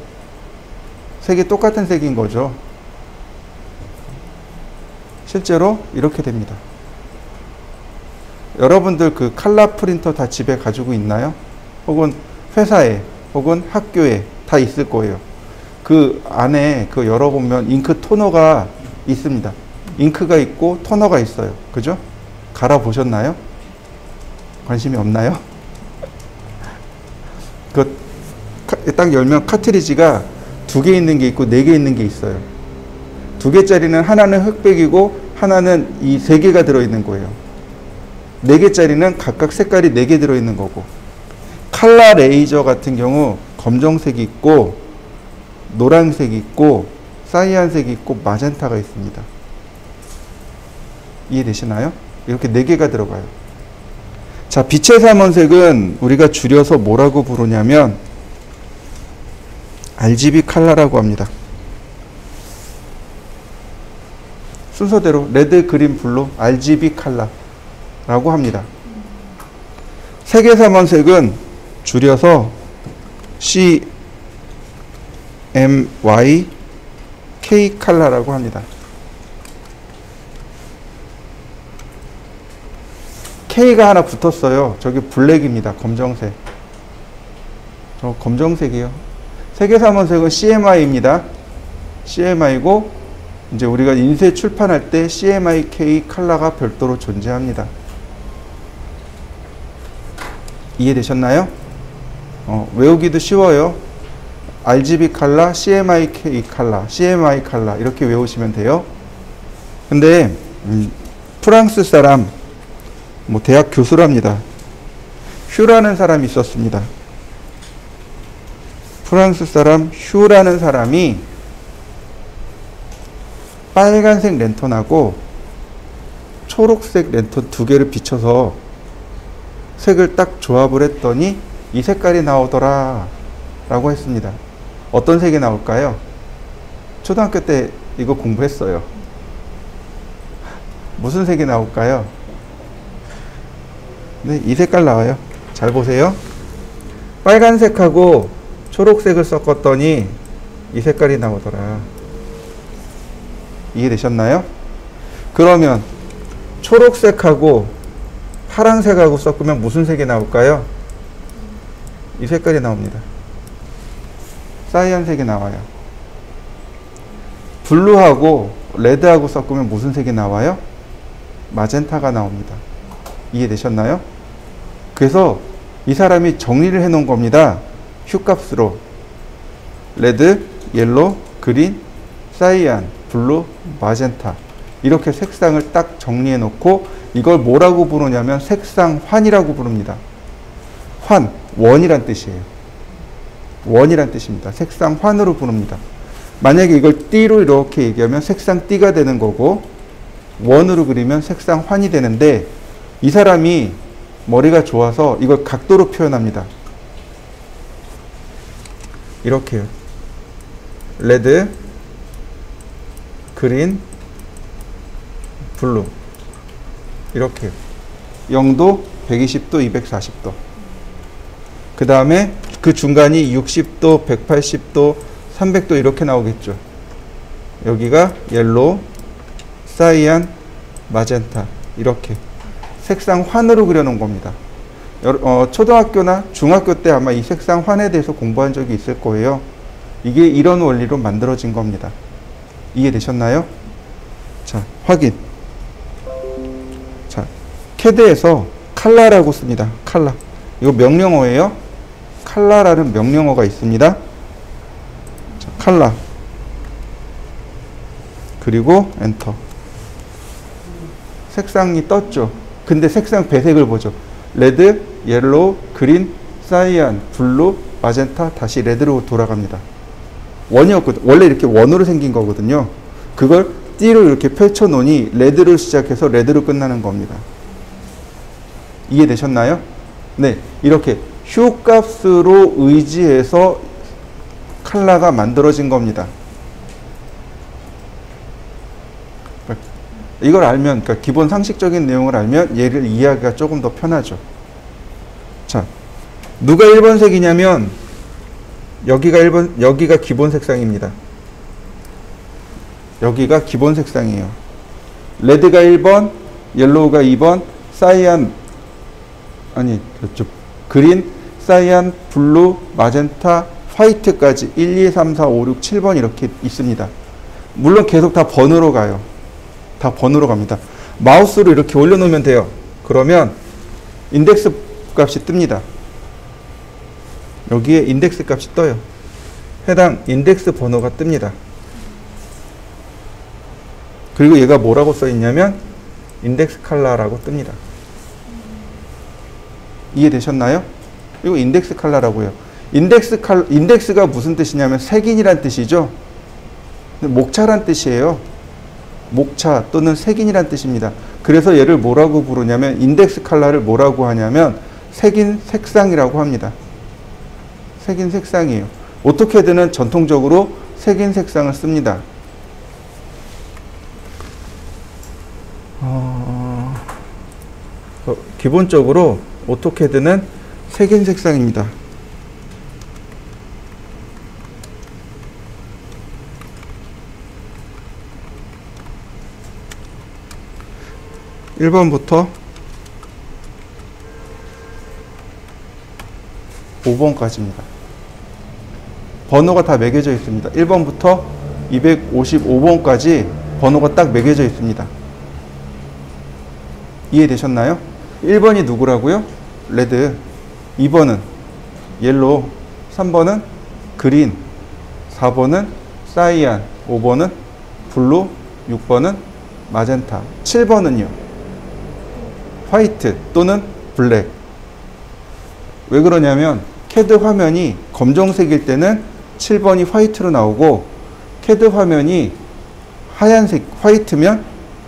Speaker 1: 색이 똑같은 색인 거죠. 실제로 이렇게 됩니다. 여러분들 그 컬러 프린터 다 집에 가지고 있나요? 혹은 회사에 혹은 학교에 다 있을 거예요. 그 안에 그 열어보면 잉크 토너가 있습니다. 잉크가 있고 토너가 있어요. 그죠? 갈아보셨나요? 관심이 없나요? 딱 열면 카트리지가 2개 있는 게 있고 4개 있는 게 있어요. 2개짜리는 하나는 흑백이고 하나는 이 3개가 들어있는 거예요. 4개짜리는 각각 색깔이 4개 들어있는 거고, 칼라 레이저 같은 경우 검정색이 있고 노란색이 있고 사이안색이 있고 마젠타가 있습니다. 이해되시나요? 이렇게 4개가 들어가요. 자, 빛의 삼원색은 우리가 줄여서 뭐라고 부르냐면 RGB 컬러라고 합니다. 순서대로 레드, 그린, 블루, RGB 컬러라고 합니다. 세계 삼원색은 줄여서 CMYK 컬러라고 합니다. K가 하나 붙었어요. 저기 블랙입니다. 검정색. 저 검정색이에요. 세계 삼원색은 CMY입니다. CMY고 이제 우리가 인쇄 출판할 때 CMYK 컬러가 별도로 존재합니다. 이해되셨나요? 외우기도 쉬워요. RGB 컬러, CMYK 컬러, CMY 컬러 이렇게 외우시면 돼요. 근데 프랑스 사람 대학 교수랍니다. 휴라는 사람이 있었습니다. 프랑스 사람 휴라는 사람이 빨간색 랜턴하고 초록색 랜턴 2개를 비춰서 색을 딱 조합을 했더니 이 색깔이 나오더라 라고 했습니다. 어떤 색이 나올까요? 초등학교 때 이거 공부했어요. 무슨 색이 나올까요? 네, 이 색깔 나와요. 잘 보세요. 빨간색하고 초록색을 섞었더니 이 색깔이 나오더라. 이해되셨나요? 그러면 초록색하고 파란색하고 섞으면 무슨 색이 나올까요? 이 색깔이 나옵니다. 사이안색이 나와요. 블루하고 레드하고 섞으면 무슨 색이 나와요? 마젠타가 나옵니다. 이해되셨나요? 그래서 이 사람이 정리를 해 놓은 겁니다. 휴값으로 레드, 옐로, 그린, 사이안, 블루, 마젠타 이렇게 색상을 딱 정리해 놓고 이걸 뭐라고 부르냐면 색상 환이라고 부릅니다. 환, 원이란 뜻이에요. 원이란 뜻입니다. 색상 환으로 부릅니다. 만약에 이걸 띠로 이렇게 얘기하면 색상 띠가 되는 거고 원으로 그리면 색상 환이 되는데 이 사람이 머리가 좋아서 이걸 각도로 표현합니다. 이렇게요. 레드, 그린, 블루 이렇게 0도, 120도, 240도 그 다음에 그 중간이 60도, 180도, 300도 이렇게 나오겠죠. 여기가 옐로우, 사이안, 마젠타 이렇게 색상 환으로 그려놓은 겁니다. 초등학교나 중학교 때 아마 이 색상 환에 대해서 공부한 적이 있을 거예요. 이게 이런 원리로 만들어진 겁니다. 이해되셨나요? 자, 확인. 자, 캐드에서 컬러라고 씁니다. 컬러. 이거 명령어예요. 컬러라는 명령어가 있습니다. 자, 컬러. 그리고 엔터. 색상이 떴죠. 근데 색상 배색을 보죠. 레드, 옐로우, 그린, 사이안, 블루, 마젠타, 다시 레드로 돌아갑니다. 원이었거든. 원래 이렇게 원으로 생긴 거거든요. 그걸 띠로 이렇게 펼쳐 놓으니 레드로 시작해서 레드로 끝나는 겁니다. 이해되셨나요? 네. 이렇게 휴 값으로 의지해서 컬러가 만들어진 겁니다. 이걸 알면, 그러니까 기본 상식적인 내용을 알면 얘를 이해하기가 조금 더 편하죠. 자, 누가 1번 색이냐면 여기가 기본 색상입니다. 여기가 기본 색상이에요. 레드가 1번, 옐로우가 2번, 그린, 사이안, 블루, 마젠타, 화이트까지 1, 2, 3, 4, 5, 6, 7번 이렇게 있습니다. 물론 계속 다 번호로 가요. 다 번호로 갑니다. 마우스로 이렇게 올려놓으면 돼요. 그러면 인덱스 값이 뜹니다. 여기에 인덱스 값이 떠요. 해당 인덱스 번호가 뜹니다. 그리고 얘가 뭐라고 써있냐면 인덱스 컬러라고 뜹니다. 이해되셨나요? 이거 인덱스 컬러라고요. 인덱스가 무슨 뜻이냐면 색인이란 뜻이죠. 목차란 뜻이에요. 목차 또는 색인이란 뜻입니다. 그래서 얘를 뭐라고 부르냐면 인덱스 컬러를 뭐라고 하냐면 색인 색상이라고 합니다. 색인 색상이에요. 오토캐드는 전통적으로 색인 색상을 씁니다. 기본적으로 오토캐드는 색인 색상입니다. (1번부터) (5번까지입니다) 번호가 다 매겨져 있습니다. 1번부터 255번까지 번호가 딱 매겨져 있습니다. 이해되셨나요? 1번이 누구라고요? 레드, 2번은 옐로우, 3번은 그린, 4번은 사이안, 5번은 블루, 6번은 마젠타, 7번은요 화이트 또는 블랙. 왜 그러냐면 캐드 화면이 검정색일 때는 7번이 화이트로 나오고 캐드 화면이 하얀색 화이트면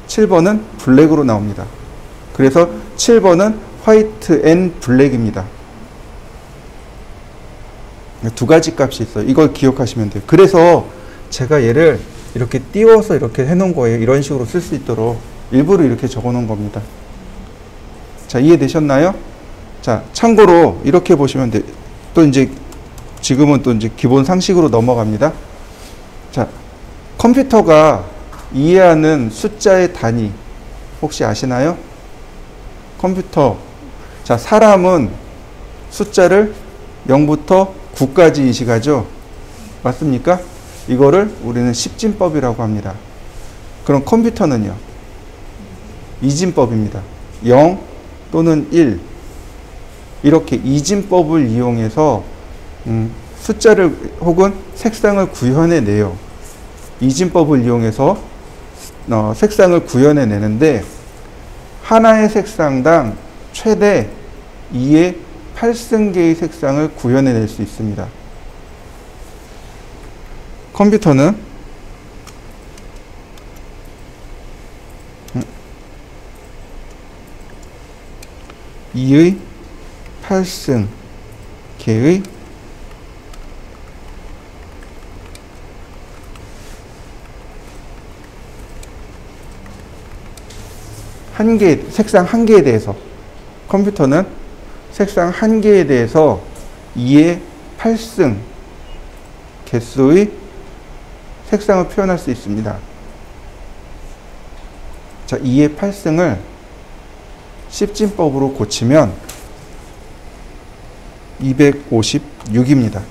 Speaker 1: 7번은 블랙으로 나옵니다. 그래서 7번은 화이트 앤 블랙입니다. 두 가지 값이 있어요. 이걸 기억하시면 돼요. 그래서 제가 얘를 이렇게 띄워서 이렇게 해놓은 거예요. 이런 식으로 쓸 수 있도록 일부러 이렇게 적어 놓은 겁니다. 자, 이해되셨나요? 자, 참고로 이렇게 보시면 돼요. 또 이제 지금은 또 이제 기본 상식으로 넘어갑니다. 자, 컴퓨터가 이해하는 숫자의 단위 혹시 아시나요? 컴퓨터. 자, 사람은 숫자를 0부터 9까지 인식하죠. 맞습니까? 이거를 우리는 십진법이라고 합니다. 그럼 컴퓨터는요? 이진법입니다. 0 또는 1 이렇게 이진법을 이용해서 숫자를 혹은 색상을 구현해내요. 이진법을 이용해서 색상을 구현해내는데 하나의 색상당 최대 2의 8승계의 색상을 구현해낼 수 있습니다. 컴퓨터는 2의 8승계의 색상 한 개에 대해서 컴퓨터는 색상 한 개에 대해서 2의 8승 개수의 색상을 표현할 수 있습니다. 자, 2의 8승을 십진법으로 고치면 256입니다.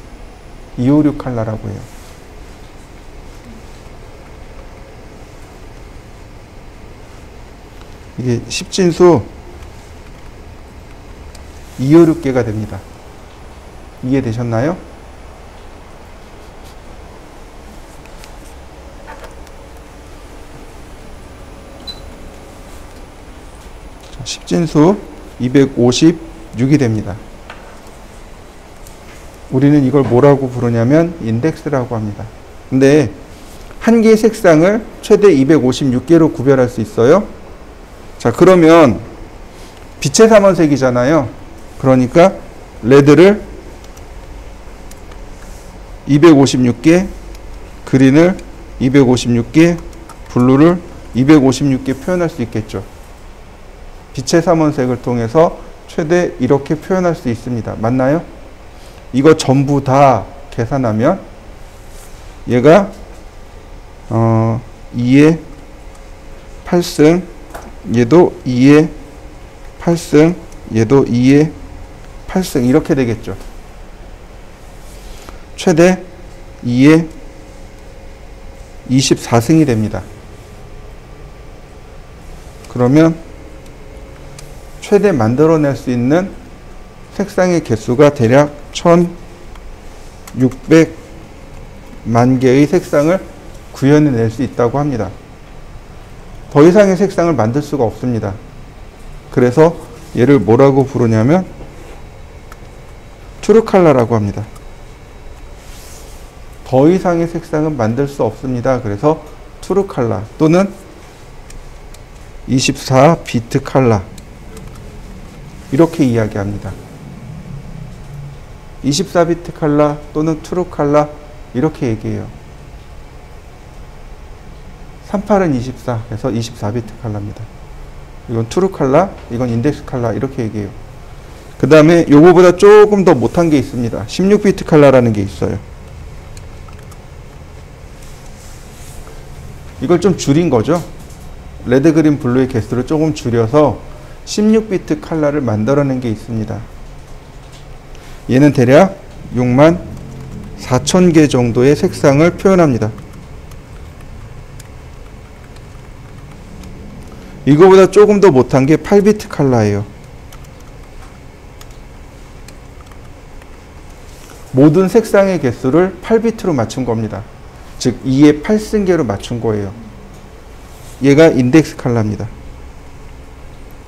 Speaker 1: 256 컬러라고 해요. 이게 십진수 256개가 됩니다. 이해되셨나요? 자, 십진수 256이 됩니다. 우리는 이걸 뭐라고 부르냐면 인덱스라고 합니다. 근데 한 개의 색상을 최대 256개로 구별할 수 있어요. 자, 그러면 빛의 삼원색이잖아요. 그러니까 레드를 256개, 그린을 256개, 블루를 256개 표현할 수 있겠죠. 빛의 삼원색을 통해서 최대 이렇게 표현할 수 있습니다. 맞나요? 이거 전부 다 계산하면 얘가 2의 8승, 얘도 2의 8승, 얘도 2의 8승 이렇게 되겠죠. 최대 2의 24승이 됩니다. 그러면 최대 만들어낼 수 있는 색상의 개수가 대략 1600만 개의 색상을 구현해낼 수 있다고 합니다. 더 이상의 색상을 만들 수가 없습니다. 그래서 얘를 뭐라고 부르냐면 트루칼라라고 합니다. 더 이상의 색상은 만들 수 없습니다. 그래서 트루칼라 또는 24비트 칼라 이렇게 이야기합니다. 24비트 칼라 또는 트루칼라 이렇게 얘기해요. 38은 24 해서 24비트 칼라입니다. 이건 트루칼라, 이건 인덱스 칼라 이렇게 얘기해요. 그 다음에 요거보다 조금 더 못한 게 있습니다. 16비트 칼라라는 게 있어요. 이걸 좀 줄인 거죠. 레드, 그린, 블루의 개수를 조금 줄여서 16비트 칼라를 만들어낸 게 있습니다. 얘는 대략 64,000개 정도의 색상을 표현합니다. 이거보다 조금 더 못한 게 8비트 칼라예요. 모든 색상의 개수를 8비트로 맞춘 겁니다. 즉 2의 8승계로 맞춘 거예요. 얘가 인덱스 칼라입니다.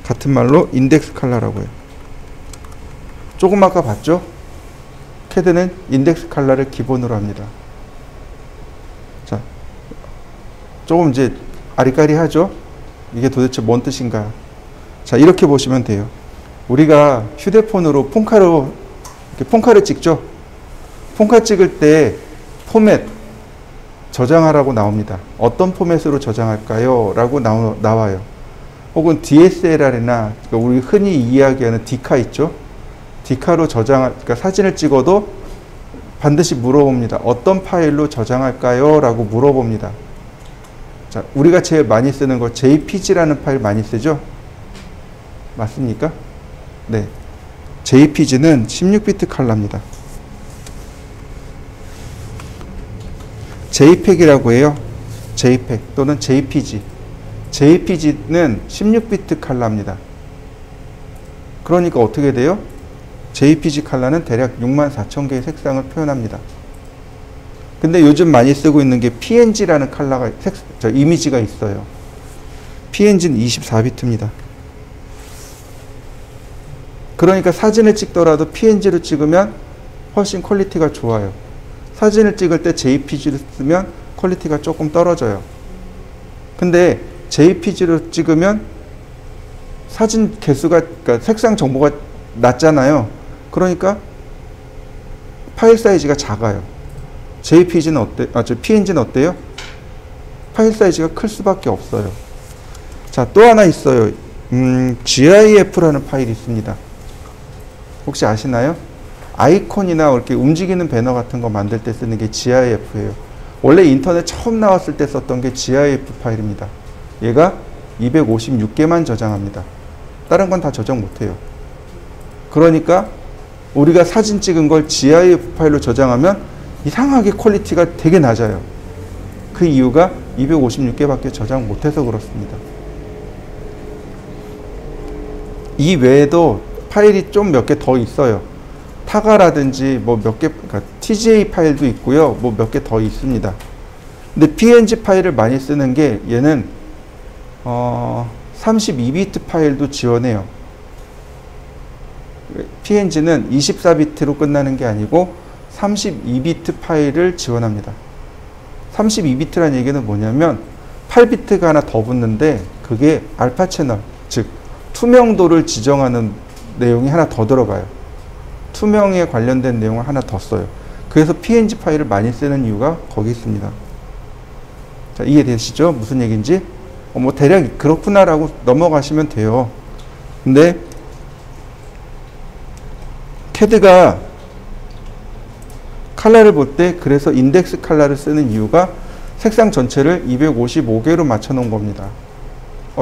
Speaker 1: 같은 말로 인덱스 칼라라고 해요. 조금 아까 봤죠? 캐드는 인덱스 칼라를 기본으로 합니다. 자, 조금 이제 아리까리하죠? 이게 도대체 뭔 뜻인가? 자, 이렇게 보시면 돼요. 우리가 휴대폰으로 폰카를 찍죠? 폰카 찍을 때 포맷 저장하라고 나옵니다. 어떤 포맷으로 저장할까요? 라고 나와요. 혹은 DSLR이나 우리 흔히 이야기하는 디카 있죠? 디카로 그러니까 사진을 찍어도 반드시 물어봅니다. 어떤 파일로 저장할까요? 라고 물어봅니다. 자, 우리가 제일 많이 쓰는 거 JPG라는 파일 많이 쓰죠? 맞습니까? 네. JPG는 16비트 칼라입니다. JPEG이라고 해요. JPEG 또는 JPG. JPG는 16비트 칼라입니다. 그러니까 어떻게 돼요? JPG 칼라는 대략 64,000개의 색상을 표현합니다. 근데 요즘 많이 쓰고 있는 게 PNG라는 칼라가 이미지가 있어요. PNG는 24비트입니다. 그러니까 사진을 찍더라도 PNG로 찍으면 훨씬 퀄리티가 좋아요. 사진을 찍을 때 JPG로 쓰면 퀄리티가 조금 떨어져요. 근데 JPG로 찍으면 사진 개수가, 그러니까 색상 정보가 낮잖아요. 그러니까 파일 사이즈가 작아요. JPG는 PNG는 어때요? 파일 사이즈가 클 수밖에 없어요. 자, 또 하나 있어요. GIF라는 파일이 있습니다. 혹시 아시나요? 아이콘이나 이렇게 움직이는 배너 같은 거 만들 때 쓰는 게 GIF예요. 원래 인터넷 처음 나왔을 때 썼던 게 GIF 파일입니다. 얘가 256개만 저장합니다. 다른 건 다 저장 못해요. 그러니까 우리가 사진 찍은 걸 GIF 파일로 저장하면 이상하게 퀄리티가 되게 낮아요. 그 이유가 256개밖에 저장 못해서 그렇습니다. 이 외에도 파일이 좀 몇 개 더 있어요. 타가라든지 뭐 몇 개, 그러니까 TGA 파일도 있고요. 뭐 몇 개 더 있습니다. 근데 PNG 파일을 많이 쓰는 게 얘는 32비트 파일도 지원해요. PNG는 24비트로 끝나는 게 아니고 32비트 파일을 지원합니다. 32비트라는 얘기는 뭐냐면 8비트가 하나 더 붙는데 그게 알파 채널, 즉 투명도를 지정하는 내용이 하나 더 들어가요. 투명에 관련된 내용을 하나 더 써요. 그래서 PNG 파일을 많이 쓰는 이유가 거기 있습니다. 자, 이해되시죠? 무슨 얘기인지? 뭐 대략 그렇구나라고 넘어가시면 돼요. 근데 CAD가 컬러를 볼 때 그래서 인덱스 컬러를 쓰는 이유가 색상 전체를 255개로 맞춰 놓은 겁니다.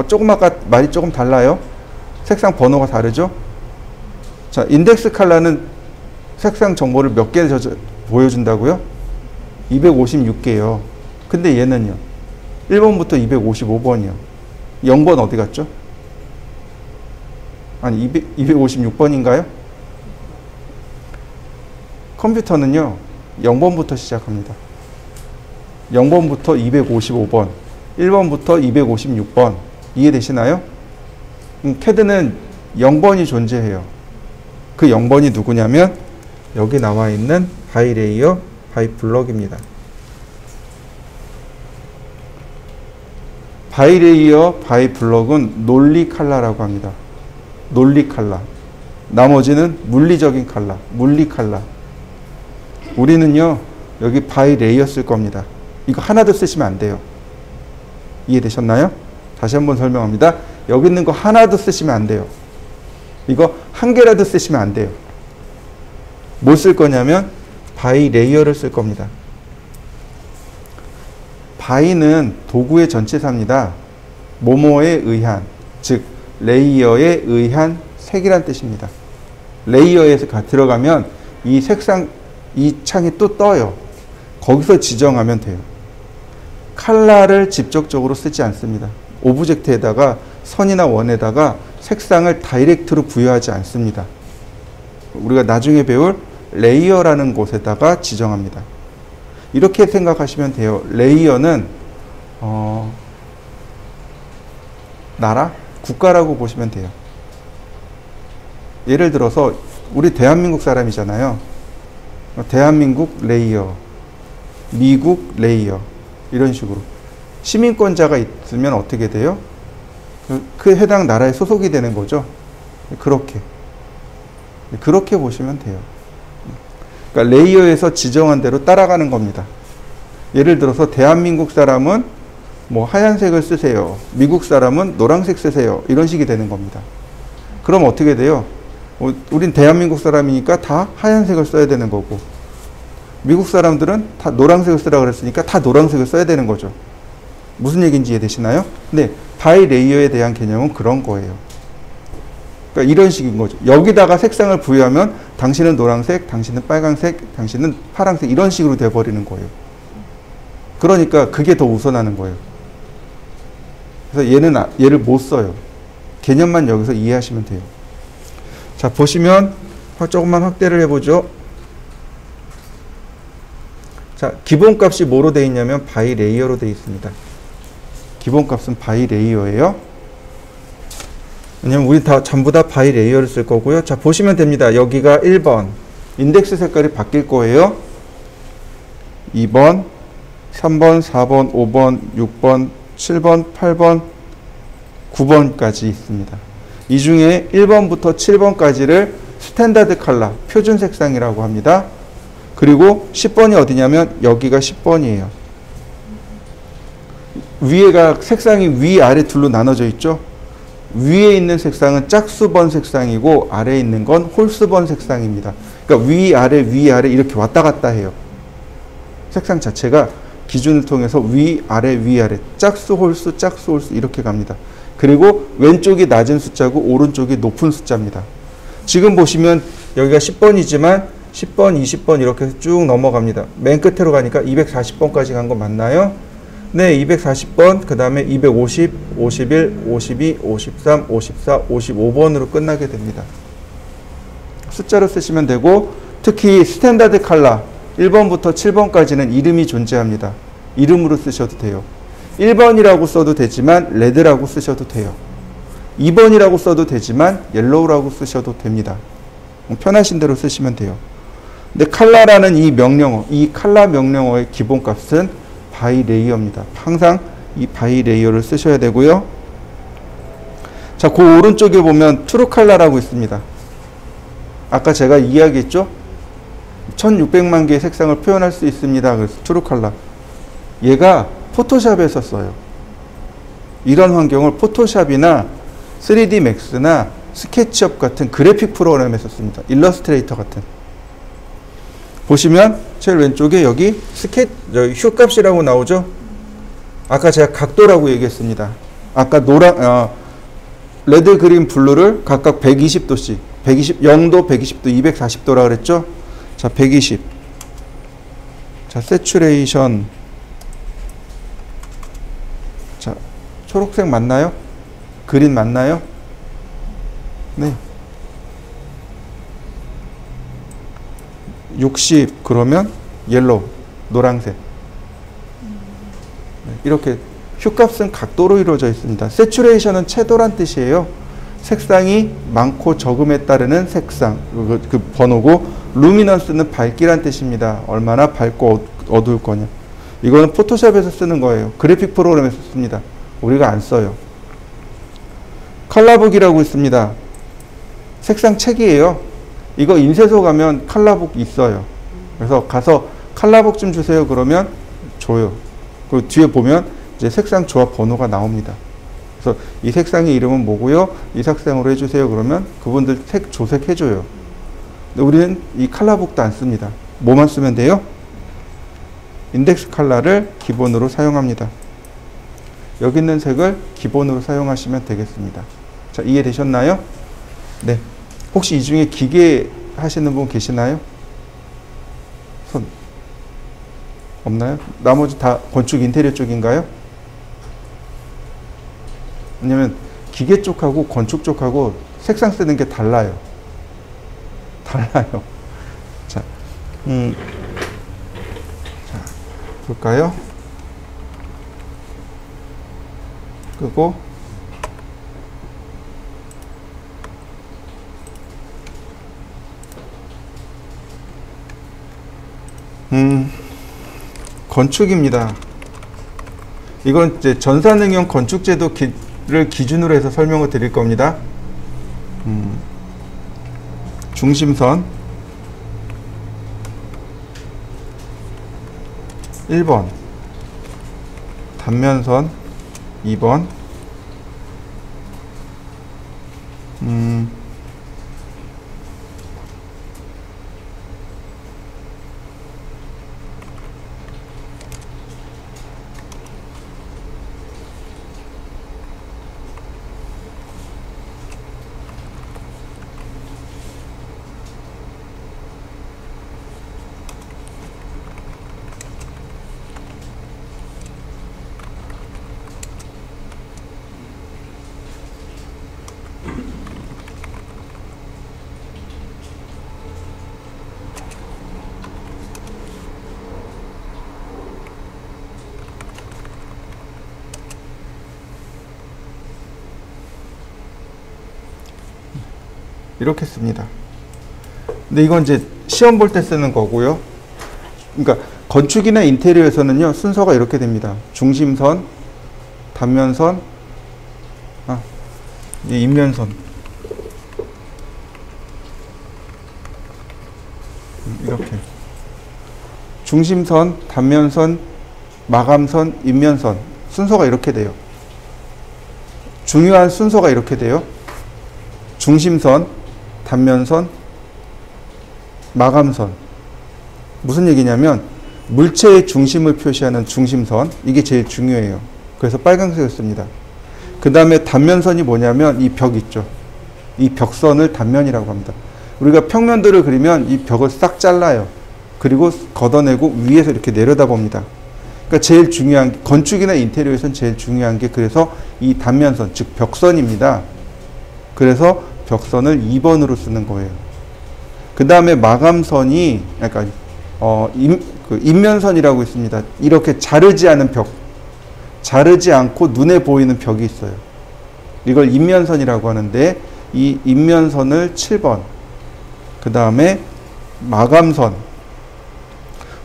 Speaker 1: 조금 아까 말이 조금 달라요? 색상 번호가 다르죠? 자, 인덱스 컬러는 색상 정보를 몇 개 보여준다고요? 256개요. 근데 얘는요? 1번부터 255번이요. 0번 어디 갔죠? 아니, 256번인가요? 컴퓨터는요, 0번부터 시작합니다. 0번부터 255번, 1번부터 256번. 이해되시나요? CAD는 0번이 존재해요. 그 0번이 누구냐면 여기 나와 있는 바이 레이어, 바이 블럭입니다. 바이 레이어, 바이 블럭은 논리 컬러라고 합니다. 논리 컬러. 나머지는 물리적인 컬러, 물리 컬러. 우리는요, 여기 바이 레이어 쓸 겁니다. 이거 하나도 쓰시면 안 돼요. 이해되셨나요? 다시 한번 설명합니다. 여기 있는 거 하나도 쓰시면 안 돼요. 이거 한 개라도 쓰시면 안 돼요. 뭘 쓸 거냐면 바이 레이어를 쓸 겁니다. 바이는 도구의 전치사입니다. 뭐뭐에 의한, 즉 레이어에 의한 색이란 뜻입니다. 레이어에 들어가면 이 색상, 이 창이 또 떠요. 거기서 지정하면 돼요. 컬러를 직접적으로 쓰지 않습니다. 오브젝트에다가 선이나 원에다가 색상을 다이렉트로 부여하지 않습니다. 우리가 나중에 배울 레이어라는 곳에다가 지정합니다. 이렇게 생각하시면 돼요. 레이어는 나라? 국가라고 보시면 돼요. 예를 들어서 우리 대한민국 사람이잖아요. 대한민국 레이어, 미국 레이어, 이런 식으로. 시민권자가 있으면 어떻게 돼요? 그 해당 나라에 소속이 되는 거죠. 그렇게 보시면 돼요. 그러니까 레이어에서 지정한 대로 따라가는 겁니다. 예를 들어서 대한민국 사람은 뭐 하얀색을 쓰세요. 미국 사람은 노란색 쓰세요. 이런 식이 되는 겁니다. 그럼 어떻게 돼요? 우린 대한민국 사람이니까 다 하얀색을 써야 되는 거고, 미국 사람들은 다 노란색을 쓰라고 그랬으니까 다 노란색을 써야 되는 거죠. 무슨 얘기인지 이해되시나요? 네, 바이 레이어에 대한 개념은 그런 거예요. 그러니까 이런 식인 거죠. 여기다가 색상을 부여하면 당신은 노란색, 당신은 빨간색, 당신은 파란색, 이런 식으로 돼버리는 거예요. 그러니까 그게 더 우선하는 거예요. 그래서 얘를 못 써요. 개념만 여기서 이해하시면 돼요. 자, 보시면 조금만 확대를 해보죠. 자, 기본값이 뭐로 되어 있냐면 바이 레이어로 되어 있습니다. 기본값은 바이 레이어예요. 왜냐면 우리 전부 다 바이 레이어를 쓸 거고요. 자, 보시면 됩니다. 여기가 1번. 인덱스 색깔이 바뀔 거예요. 2번, 3번, 4번, 5번, 6번, 7번, 8번, 9번까지 있습니다. 이 중에 1번부터 7번까지를 스탠다드 컬러, 표준 색상이라고 합니다. 그리고 10번이 어디냐면 여기가 10번이에요. 위에가 색상이 위아래 둘로 나눠져 있죠. 위에 있는 색상은 짝수번 색상이고 아래에 있는 건 홀수번 색상입니다. 그러니까 위아래 이렇게 왔다 갔다 해요. 색상 자체가 기준을 통해서 위아래 짝수 홀수 이렇게 갑니다. 그리고 왼쪽이 낮은 숫자고 오른쪽이 높은 숫자입니다. 지금 보시면 여기가 10번이지만 10번, 20번 이렇게 쭉 넘어갑니다. 맨 끝으로 가니까 240번까지 간 거 맞나요? 네, 240번, 그 다음에 250, 51, 52, 53, 54, 55번으로 끝나게 됩니다. 숫자로 쓰시면 되고, 특히 스탠다드 컬러 1번부터 7번까지는 이름이 존재합니다. 이름으로 쓰셔도 돼요. 1번이라고 써도 되지만 레드라고 쓰셔도 돼요. 2번이라고 써도 되지만 옐로우라고 쓰셔도 됩니다. 편하신 대로 쓰시면 돼요. 근데 컬러라는 이 명령어, 이 컬러 명령어의 기본값은 바이 레이어입니다. 항상 이 바이 레이어를 쓰셔야 되고요. 자, 그 오른쪽에 보면 트루 컬러라고 있습니다. 아까 제가 이야기했죠? 1600만 개의 색상을 표현할 수 있습니다. 그래서 트루 컬러. 얘가 포토샵에서 써요. 이런 환경을 포토샵이나 3D 맥스나 스케치업 같은 그래픽 프로그램에서 씁니다. 일러스트레이터 같은. 보시면 제일 왼쪽에 여기 휴 값이라고 나오죠. 아까 제가 각도라고 얘기했습니다. 아까 레드, 그린, 블루를 각각 120도씩 0도, 120도, 240도라 그랬죠. 자, 120. 자, 세츄레이션. 자, 초록색 맞나요? 그린 맞나요? 네. 60 그러면 옐로우, 노란색. 이렇게 휴값은 각도로 이루어져 있습니다. 세츄레이션은 채도란 뜻이에요. 색상이 많고 적음에 따르는 색상, 그 번호고, 루미넌스는 밝기란 뜻입니다. 얼마나 밝고 어두울 거냐. 이거는 포토샵에서 쓰는 거예요. 그래픽 프로그램에서 씁니다. 우리가 안 써요. 컬러북이라고 있습니다. 색상 책이에요. 이거 인쇄소 가면 컬러북 있어요. 그래서 가서 컬러북 좀 주세요. 그러면 줘요. 그 뒤에 보면 이제 색상 조합 번호가 나옵니다. 그래서 이 색상의 이름은 뭐고요? 이 색상으로 해주세요. 그러면 그분들 색 조색해줘요. 근데 우리는 이 컬러북도 안 씁니다. 뭐만 쓰면 돼요? 인덱스 컬러를 기본으로 사용합니다. 여기 있는 색을 기본으로 사용하시면 되겠습니다. 자, 이해되셨나요? 네. 혹시 이 중에 기계 하시는 분 계시나요? 손. 없나요? 나머지 다 건축 인테리어 쪽인가요? 왜냐면 기계 쪽하고 건축 쪽하고 색상 쓰는 게 달라요. 달라요. 자, 자, 볼까요? 끄고 건축입니다. 이건 이제 전산응용 건축제도를 기준으로 해서 설명을 드릴 겁니다. 중심선 1번, 단면선 2번, 이렇게 씁니다. 근데 이건 이제 시험 볼 때 쓰는 거고요. 그러니까 건축이나 인테리어에서는요, 순서가 이렇게 됩니다. 중심선, 단면선, 인면선. 이렇게. 중심선, 단면선, 마감선, 인면선. 순서가 이렇게 돼요. 중요한 순서가 이렇게 돼요. 중심선, 단면선, 마감선. 무슨 얘기냐면 물체의 중심을 표시하는 중심선, 이게 제일 중요해요. 그래서 빨간색을 씁니다. 그 다음에 단면선이 뭐냐면 이 벽 있죠. 이 벽선을 단면이라고 합니다. 우리가 평면들을 그리면 이 벽을 싹 잘라요. 그리고 걷어내고 위에서 이렇게 내려다 봅니다. 그러니까 제일 중요한, 건축이나 인테리어에서는 제일 중요한 게 그래서 이 단면선, 즉 벽선입니다. 그래서 벽선을 2번으로 쓰는 거예요. 그 다음에 마감선이 약간 인면선이라고 있습니다. 이렇게 자르지 않은 벽, 자르지 않고 눈에 보이는 벽이 있어요. 이걸 인면선이라고 하는데 이 인면선을 7번, 그 다음에 마감선.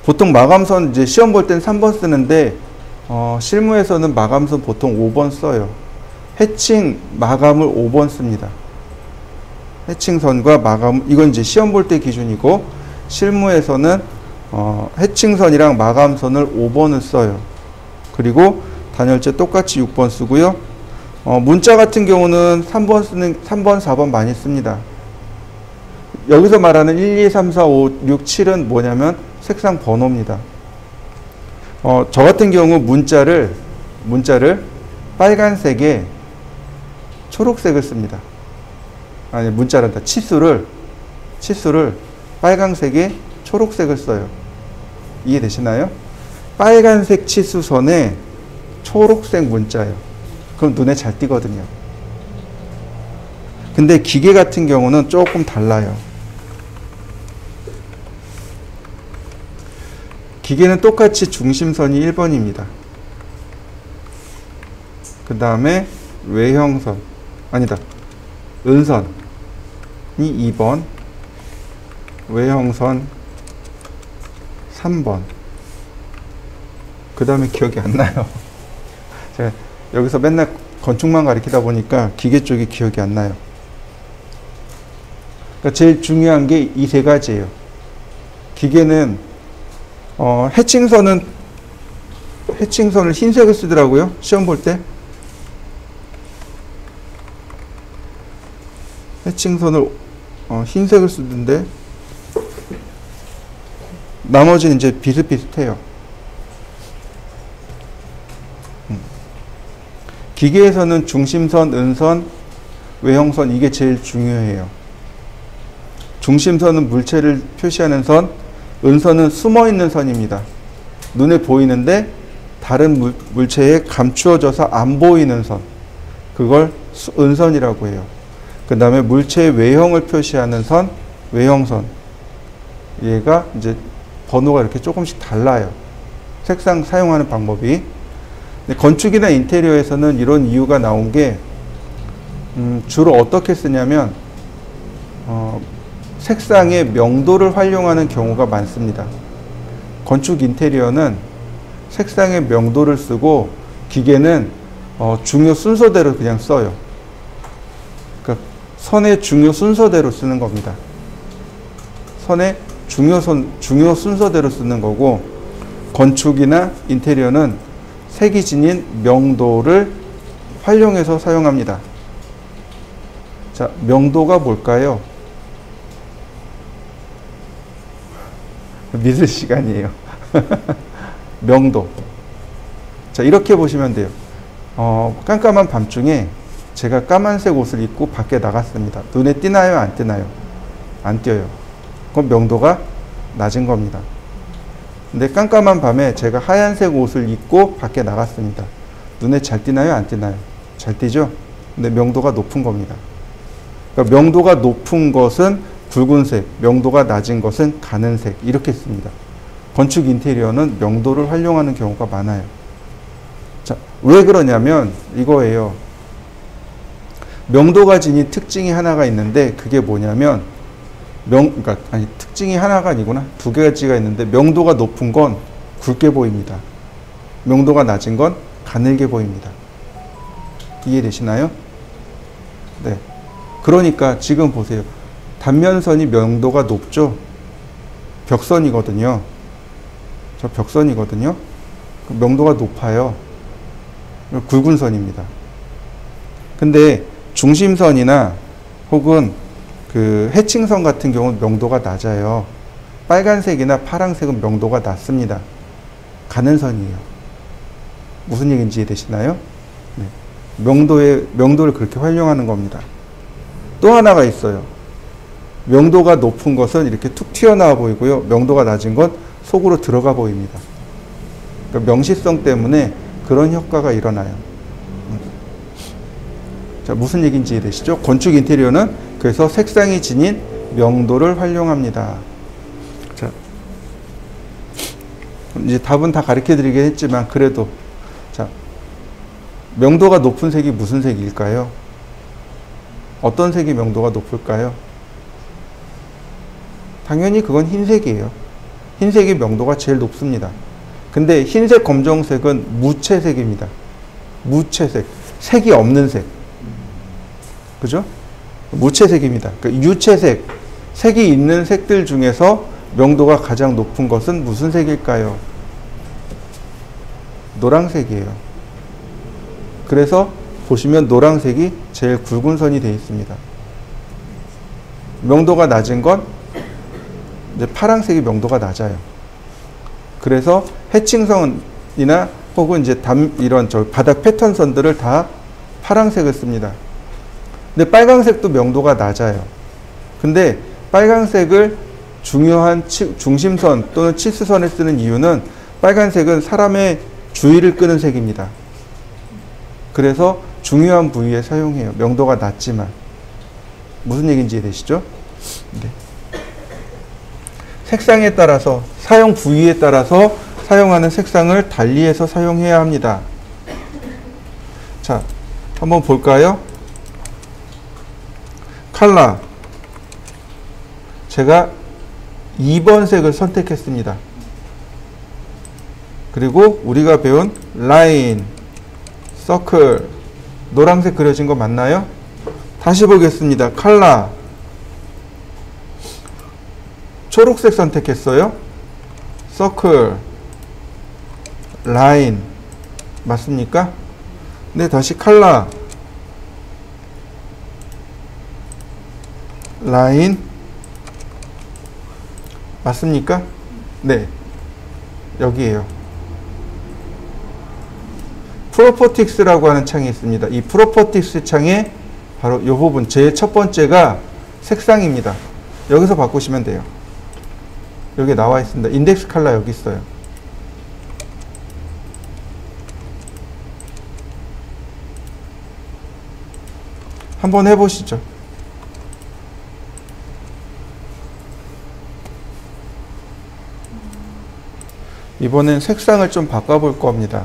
Speaker 1: 보통 마감선 이제 시험 볼 땐 3번 쓰는데 실무에서는 마감선 보통 5번 써요. 해칭 마감을 5번 씁니다. 해칭선과 마감, 이건 이제 시험 볼 때 기준이고, 실무에서는 해칭선이랑 마감선을 5번을 써요. 그리고 단열재 똑같이 6번 쓰고요. 문자 같은 경우는 3번, 4번 많이 씁니다. 여기서 말하는 1, 2, 3, 4, 5, 6, 7은 뭐냐면 색상 번호입니다. 저 같은 경우 문자를 빨간색에 초록색을 씁니다. 아니, 문자란다. 치수를 빨간색에 초록색을 써요. 이해되시나요? 빨간색 치수선에 초록색 문자예요. 그럼 눈에 잘 띄거든요. 근데 기계 같은 경우는 조금 달라요. 기계는 똑같이 중심선이 1번입니다. 그 다음에 외형선, 아니다, 은선이 2번, 외형선 3번. 그 다음에 기억이 안 나요. 제가 여기서 맨날 건축만 가르치다 보니까 기계 쪽이 기억이 안 나요. 그러니까 제일 중요한 게 이 세 가지예요. 기계는 해칭선을 흰색을 쓰더라고요. 시험 볼 때. 해칭선을 흰색을 쓰던데 나머지는 이제 비슷비슷해요. 기계에서는 중심선, 은선, 외형선 이게 제일 중요해요. 중심선은 물체를 표시하는 선, 은선은 숨어있는 선입니다. 눈에 보이는데 다른 물체에 감추어져서 안 보이는 선, 그걸 은선이라고 해요. 그 다음에 물체의 외형을 표시하는 선, 외형선. 얘가 이제 번호가 이렇게 조금씩 달라요. 색상 사용하는 방법이. 근데 건축이나 인테리어에서는 이런 이유가 나온 게 주로 어떻게 쓰냐면 색상의 명도를 활용하는 경우가 많습니다. 건축 인테리어는 색상의 명도를 쓰고 기계는 중요 순서대로 그냥 써요. 그러니까 선의 중요 순서대로 쓰는 겁니다. 선의 중요 순서대로 쓰는 거고, 건축이나 인테리어는 색이 지닌 명도를 활용해서 사용합니다. 자, 명도가 뭘까요? 믿을 시간이에요. 명도. 자, 이렇게 보시면 돼요. 깜깜한 밤중에 제가 까만색 옷을 입고 밖에 나갔습니다. 눈에 띄나요? 안 띄나요? 안 띄어요. 그럼 명도가 낮은 겁니다. 근데 깜깜한 밤에 제가 하얀색 옷을 입고 밖에 나갔습니다. 눈에 잘 띄나요? 안 띄나요? 잘 띄죠? 근데 명도가 높은 겁니다. 그러니까 명도가 높은 것은 붉은색, 명도가 낮은 것은 가는색, 이렇게 씁니다. 건축 인테리어는 명도를 활용하는 경우가 많아요. 자, 왜 그러냐면 이거예요. 명도가 지닌 특징이 하나가 있는데 그게 뭐냐면 특징이 하나가 아니구나. 두 가지가 있는데 명도가 높은 건 굵게 보입니다. 명도가 낮은 건 가늘게 보입니다. 이해되시나요? 네. 그러니까 지금 보세요. 단면선이 명도가 높죠? 벽선이거든요. 저 벽선이거든요. 명도가 높아요. 굵은 선입니다. 근데 중심선이나 혹은 그 해칭선 같은 경우는 명도가 낮아요. 빨간색이나 파란색은 명도가 낮습니다. 가는 선이에요. 무슨 얘기인지 이해되시나요? 네. 명도를 그렇게 활용하는 겁니다. 또 하나가 있어요. 명도가 높은 것은 이렇게 툭 튀어나와 보이고요. 명도가 낮은 건 속으로 들어가 보입니다. 그러니까 명시성 때문에 그런 효과가 일어나요. 자, 무슨 얘기인지 이해되시죠? 건축 인테리어는 그래서 색상이 지닌 명도를 활용합니다. 자, 이제 답은 다 가르쳐 드리긴 했지만 그래도 자, 명도가 높은 색이 무슨 색일까요? 어떤 색이 명도가 높을까요? 당연히 그건 흰색이에요. 흰색이 명도가 제일 높습니다. 근데 흰색, 검정색은 무채색입니다. 무채색. 색이 없는 색. 그죠? 무채색입니다. 그러니까 유채색. 색이 있는 색들 중에서 명도가 가장 높은 것은 무슨 색일까요? 노란색이에요. 그래서 보시면 노란색이 제일 굵은 선이 되어 있습니다. 명도가 낮은 건 이제 파란색이 명도가 낮아요. 그래서 해칭선이나 혹은 이제 이런 바닥 패턴선들을 다 파란색을 씁니다. 근데 빨간색도 명도가 낮아요. 근데 빨간색을 중요한 중심선 또는 치수선에 쓰는 이유는 빨간색은 사람의 주의를 끄는 색입니다. 그래서 중요한 부위에 사용해요. 명도가 낮지만. 무슨 얘기인지 이해되시죠? 네. 색상에 따라서, 사용 부위에 따라서 사용하는 색상을 달리해서 사용해야 합니다. 자, 한번 볼까요? 컬러. 제가 2번 색을 선택했습니다. 그리고 우리가 배운 라인, 서클, 노란색 그려진 거 맞나요? 다시 보겠습니다. 컬러. 초록색 선택했어요. 서클, 라인. 맞습니까? 네, 다시 컬러, 라인. 맞습니까? 네. 여기에요. 프로퍼틱스라고 하는 창이 있습니다. 이 프로퍼틱스 창에 바로 이 부분, 제일 첫 번째가 색상입니다. 여기서 바꾸시면 돼요. 여기 나와 있습니다. 인덱스 컬러 여기 있어요. 한번 해보시죠. 이번엔 색상을 좀 바꿔볼 겁니다.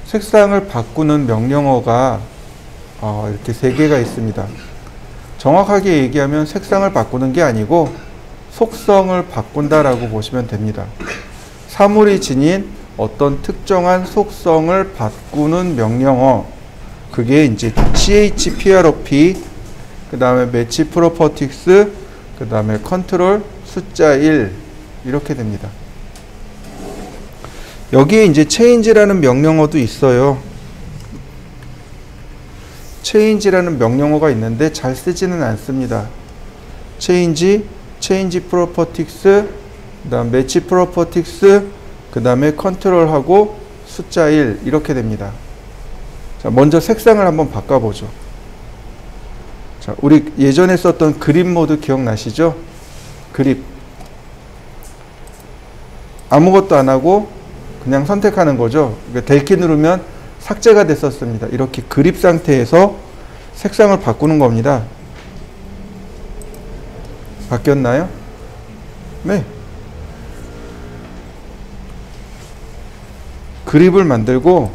Speaker 1: 색상을 바꾸는 명령어가 이렇게 3개가 있습니다. 정확하게 얘기하면 색상을 바꾸는 게 아니고 속성을 바꾼다라고 보시면 됩니다. 사물이 지닌 어떤 특정한 속성을 바꾸는 명령어, 그게 이제 CHPROP, 그 다음에 매치 프로퍼틱스, 그 다음에 컨트롤 숫자 1 이렇게 됩니다. 여기에 이제 change라는 명령어도 있어요. change라는 명령어가 있는데 잘 쓰지는 않습니다. change properties, 그 다음 match properties, 그 다음에 컨트롤하고 숫자 1 이렇게 됩니다. 자, 먼저 색상을 한번 바꿔보죠. 자, 우리 예전에 썼던 그립 모드 기억나시죠? 그립. 아무것도 안 하고 그냥 선택하는 거죠. 그러니까 델키 누르면 삭제가 됐었습니다. 이렇게 그립 상태에서 색상을 바꾸는 겁니다. 바뀌었나요? 네. 그립을 만들고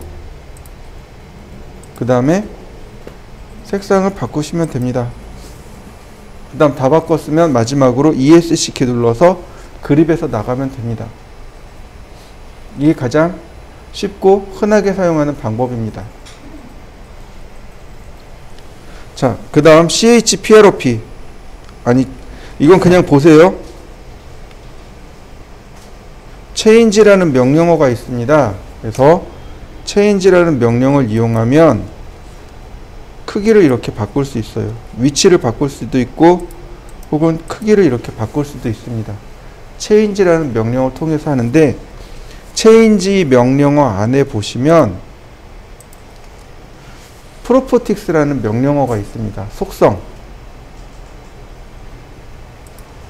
Speaker 1: 그 다음에 색상을 바꾸시면 됩니다. 그 다음 다 바꿨으면 마지막으로 ESC 키 눌러서 그립에서 나가면 됩니다. 이게 가장 쉽고 흔하게 사용하는 방법입니다. 자, 그 다음 CHPROP. 아니, 이건 그냥 보세요. change라는 명령어가 있습니다. 그래서 change라는 명령을 이용하면 크기를 이렇게 바꿀 수 있어요. 위치를 바꿀 수도 있고 혹은 크기를 이렇게 바꿀 수도 있습니다. change라는 명령을 통해서 하는데, change 명령어 안에 보시면 properties라는 명령어가 있습니다. 속성.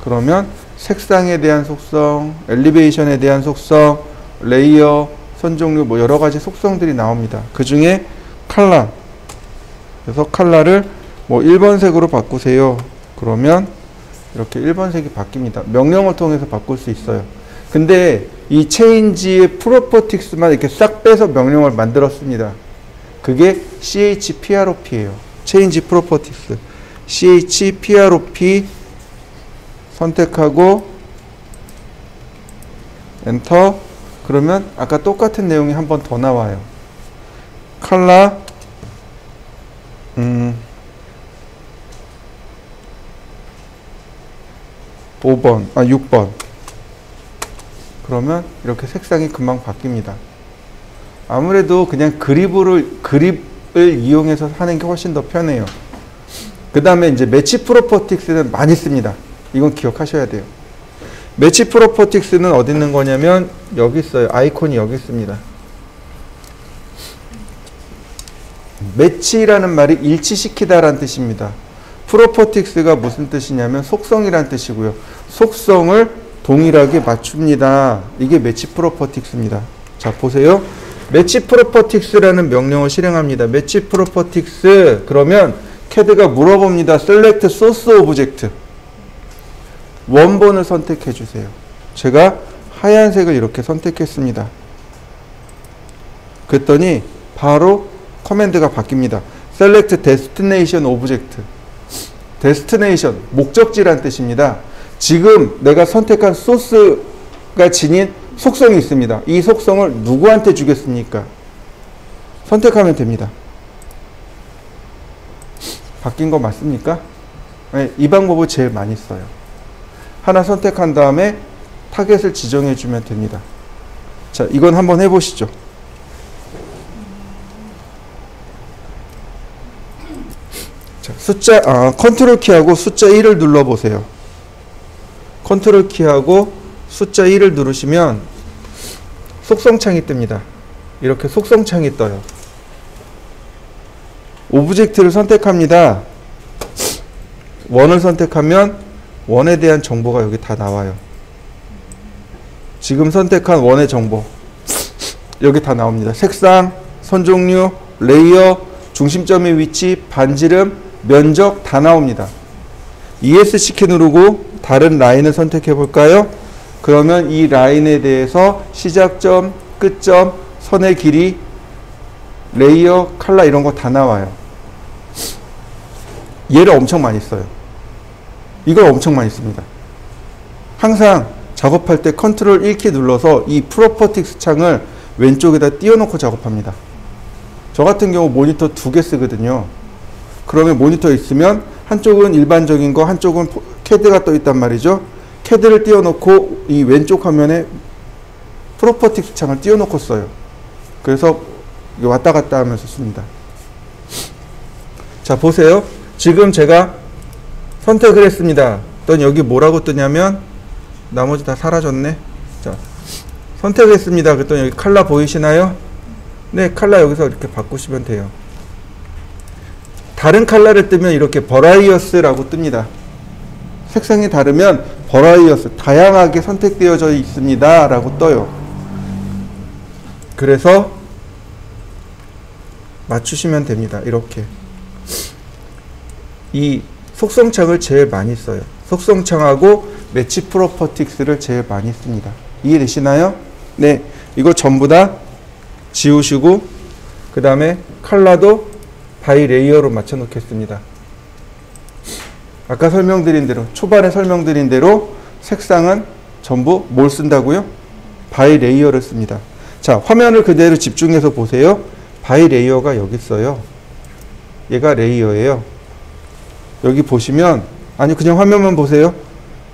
Speaker 1: 그러면 색상에 대한 속성, 엘리베이션에 대한 속성, 레이어, 선 종류 뭐 여러 가지 속성들이 나옵니다. 그 중에 컬러. 그래서 컬러를 뭐 1번 색으로 바꾸세요. 그러면 이렇게 1번 색이 바뀝니다. 명령을 통해서 바꿀 수 있어요. 근데 이 change의 properties만 이렇게 싹 빼서 명령을 만들었습니다. 그게 CHPROP예요. change properties. CHPROP 선택하고 엔터. 그러면 아까 똑같은 내용이 한 번 더 나와요. 컬러 6번. 그러면 이렇게 색상이 금방 바뀝니다. 아무래도 그냥 그립을 이용해서 하는 게 훨씬 더 편해요. 그 다음에 이제 매치 프로퍼틱스는 많이 씁니다. 이건 기억하셔야 돼요. 매치 프로퍼틱스는 어디 있는 거냐면 여기 있어요. 아이콘이 여기 있습니다. 매치라는 말이 일치시키다라는 뜻입니다. 프로퍼틱스가 무슨 뜻이냐면 속성이란 뜻이고요. 속성을 동일하게 맞춥니다. 이게 매치 프로퍼틱스입니다. 자, 보세요. 매치 프로퍼틱스라는 명령을 실행합니다. 매치 프로퍼틱스 그러면 CAD가 물어봅니다. Select Source Object. 원본을 선택해 주세요. 제가 하얀색을 이렇게 선택했습니다. 그랬더니 바로 커맨드가 바뀝니다. Select Destination Object. Destination, 목적지란 뜻입니다. 지금 내가 선택한 소스가 지닌 속성이 있습니다. 이 속성을 누구한테 주겠습니까? 선택하면 됩니다. 바뀐 거 맞습니까? 네, 이 방법을 제일 많이 써요. 하나 선택한 다음에 타겟을 지정해 주면 됩니다. 자, 이건 한번 해보시죠. 자, 컨트롤 키하고 숫자 1을 눌러보세요. 컨트롤 키하고 숫자 1을 누르시면 속성창이 뜹니다. 이렇게 속성창이 떠요. 오브젝트를 선택합니다. 원을 선택하면 원에 대한 정보가 여기 다 나와요. 지금 선택한 원의 정보 여기 다 나옵니다. 색상, 선 종류, 레이어, 중심점의 위치, 반지름, 면적 다 나옵니다. ESC 키 누르고 다른 라인을 선택해 볼까요? 그러면 이 라인에 대해서 시작점, 끝점, 선의 길이, 레이어, 컬러 이런 거 다 나와요. 얘를 엄청 많이 써요. 이걸 엄청 많이 씁니다. 항상 작업할 때 컨트롤 1키 눌러서 이 프로퍼틱스 창을 왼쪽에다 띄워놓고 작업합니다. 저 같은 경우 모니터 2개 쓰거든요. 그러면 모니터 있으면 한쪽은 일반적인 거, 한쪽은 CAD가 떠 있단 말이죠. CAD를 띄워놓고 이 왼쪽 화면에 프로퍼틱스 창을 띄워놓고 써요. 그래서 왔다 갔다 하면서 씁니다. 자, 보세요. 지금 제가 선택을 했습니다. 또 여기 뭐라고 뜨냐면 나머지 다 사라졌네. 자, 선택했습니다. 그랬더니 여기 컬러 보이시나요? 네, 컬러 여기서 이렇게 바꾸시면 돼요. 다른 컬러를 뜨면 이렇게 버라이어스라고 뜹니다. 색상이 다르면 버라이어스, 다양하게 선택되어져 있습니다 라고 떠요. 그래서 맞추시면 됩니다. 이렇게 이 속성창을 제일 많이 써요. 속성창하고 매치 프로퍼틱스를 제일 많이 씁니다. 이해되시나요? 네, 이거 전부 다 지우시고 그 다음에 컬러도 바이 레이어로 맞춰 놓겠습니다. 아까 설명드린 대로, 초반에 설명드린 대로 색상은 전부 뭘 쓴다고요? 바이 레이어를 씁니다. 자, 화면을 그대로 집중해서 보세요. 바이 레이어가 여기 있어요. 얘가 레이어예요. 여기 보시면, 아니 그냥 화면만 보세요.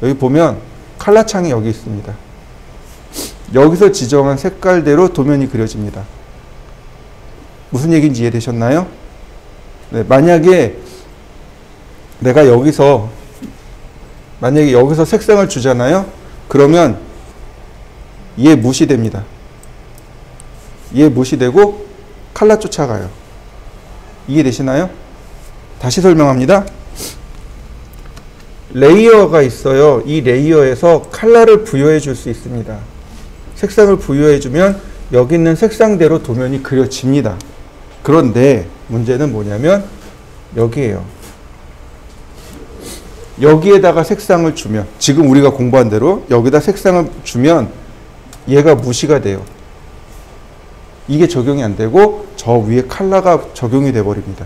Speaker 1: 여기 보면 컬러 창이 여기 있습니다. 여기서 지정한 색깔대로 도면이 그려집니다. 무슨 얘기인지 이해되셨나요? 네, 만약에 여기서 색상을 주잖아요. 그러면 얘 무시됩니다. 얘 무시되고 컬러 쫓아가요. 이해되시나요? 다시 설명합니다. 레이어가 있어요. 이 레이어에서 컬러를 부여해 줄 수 있습니다. 색상을 부여해 주면 여기 있는 색상대로 도면이 그려집니다. 그런데 문제는 뭐냐면 여기에요. 여기에다가 색상을 주면, 지금 우리가 공부한 대로 여기다 색상을 주면 얘가 무시가 돼요. 이게 적용이 안 되고 저 위에 컬러가 적용이 돼 버립니다.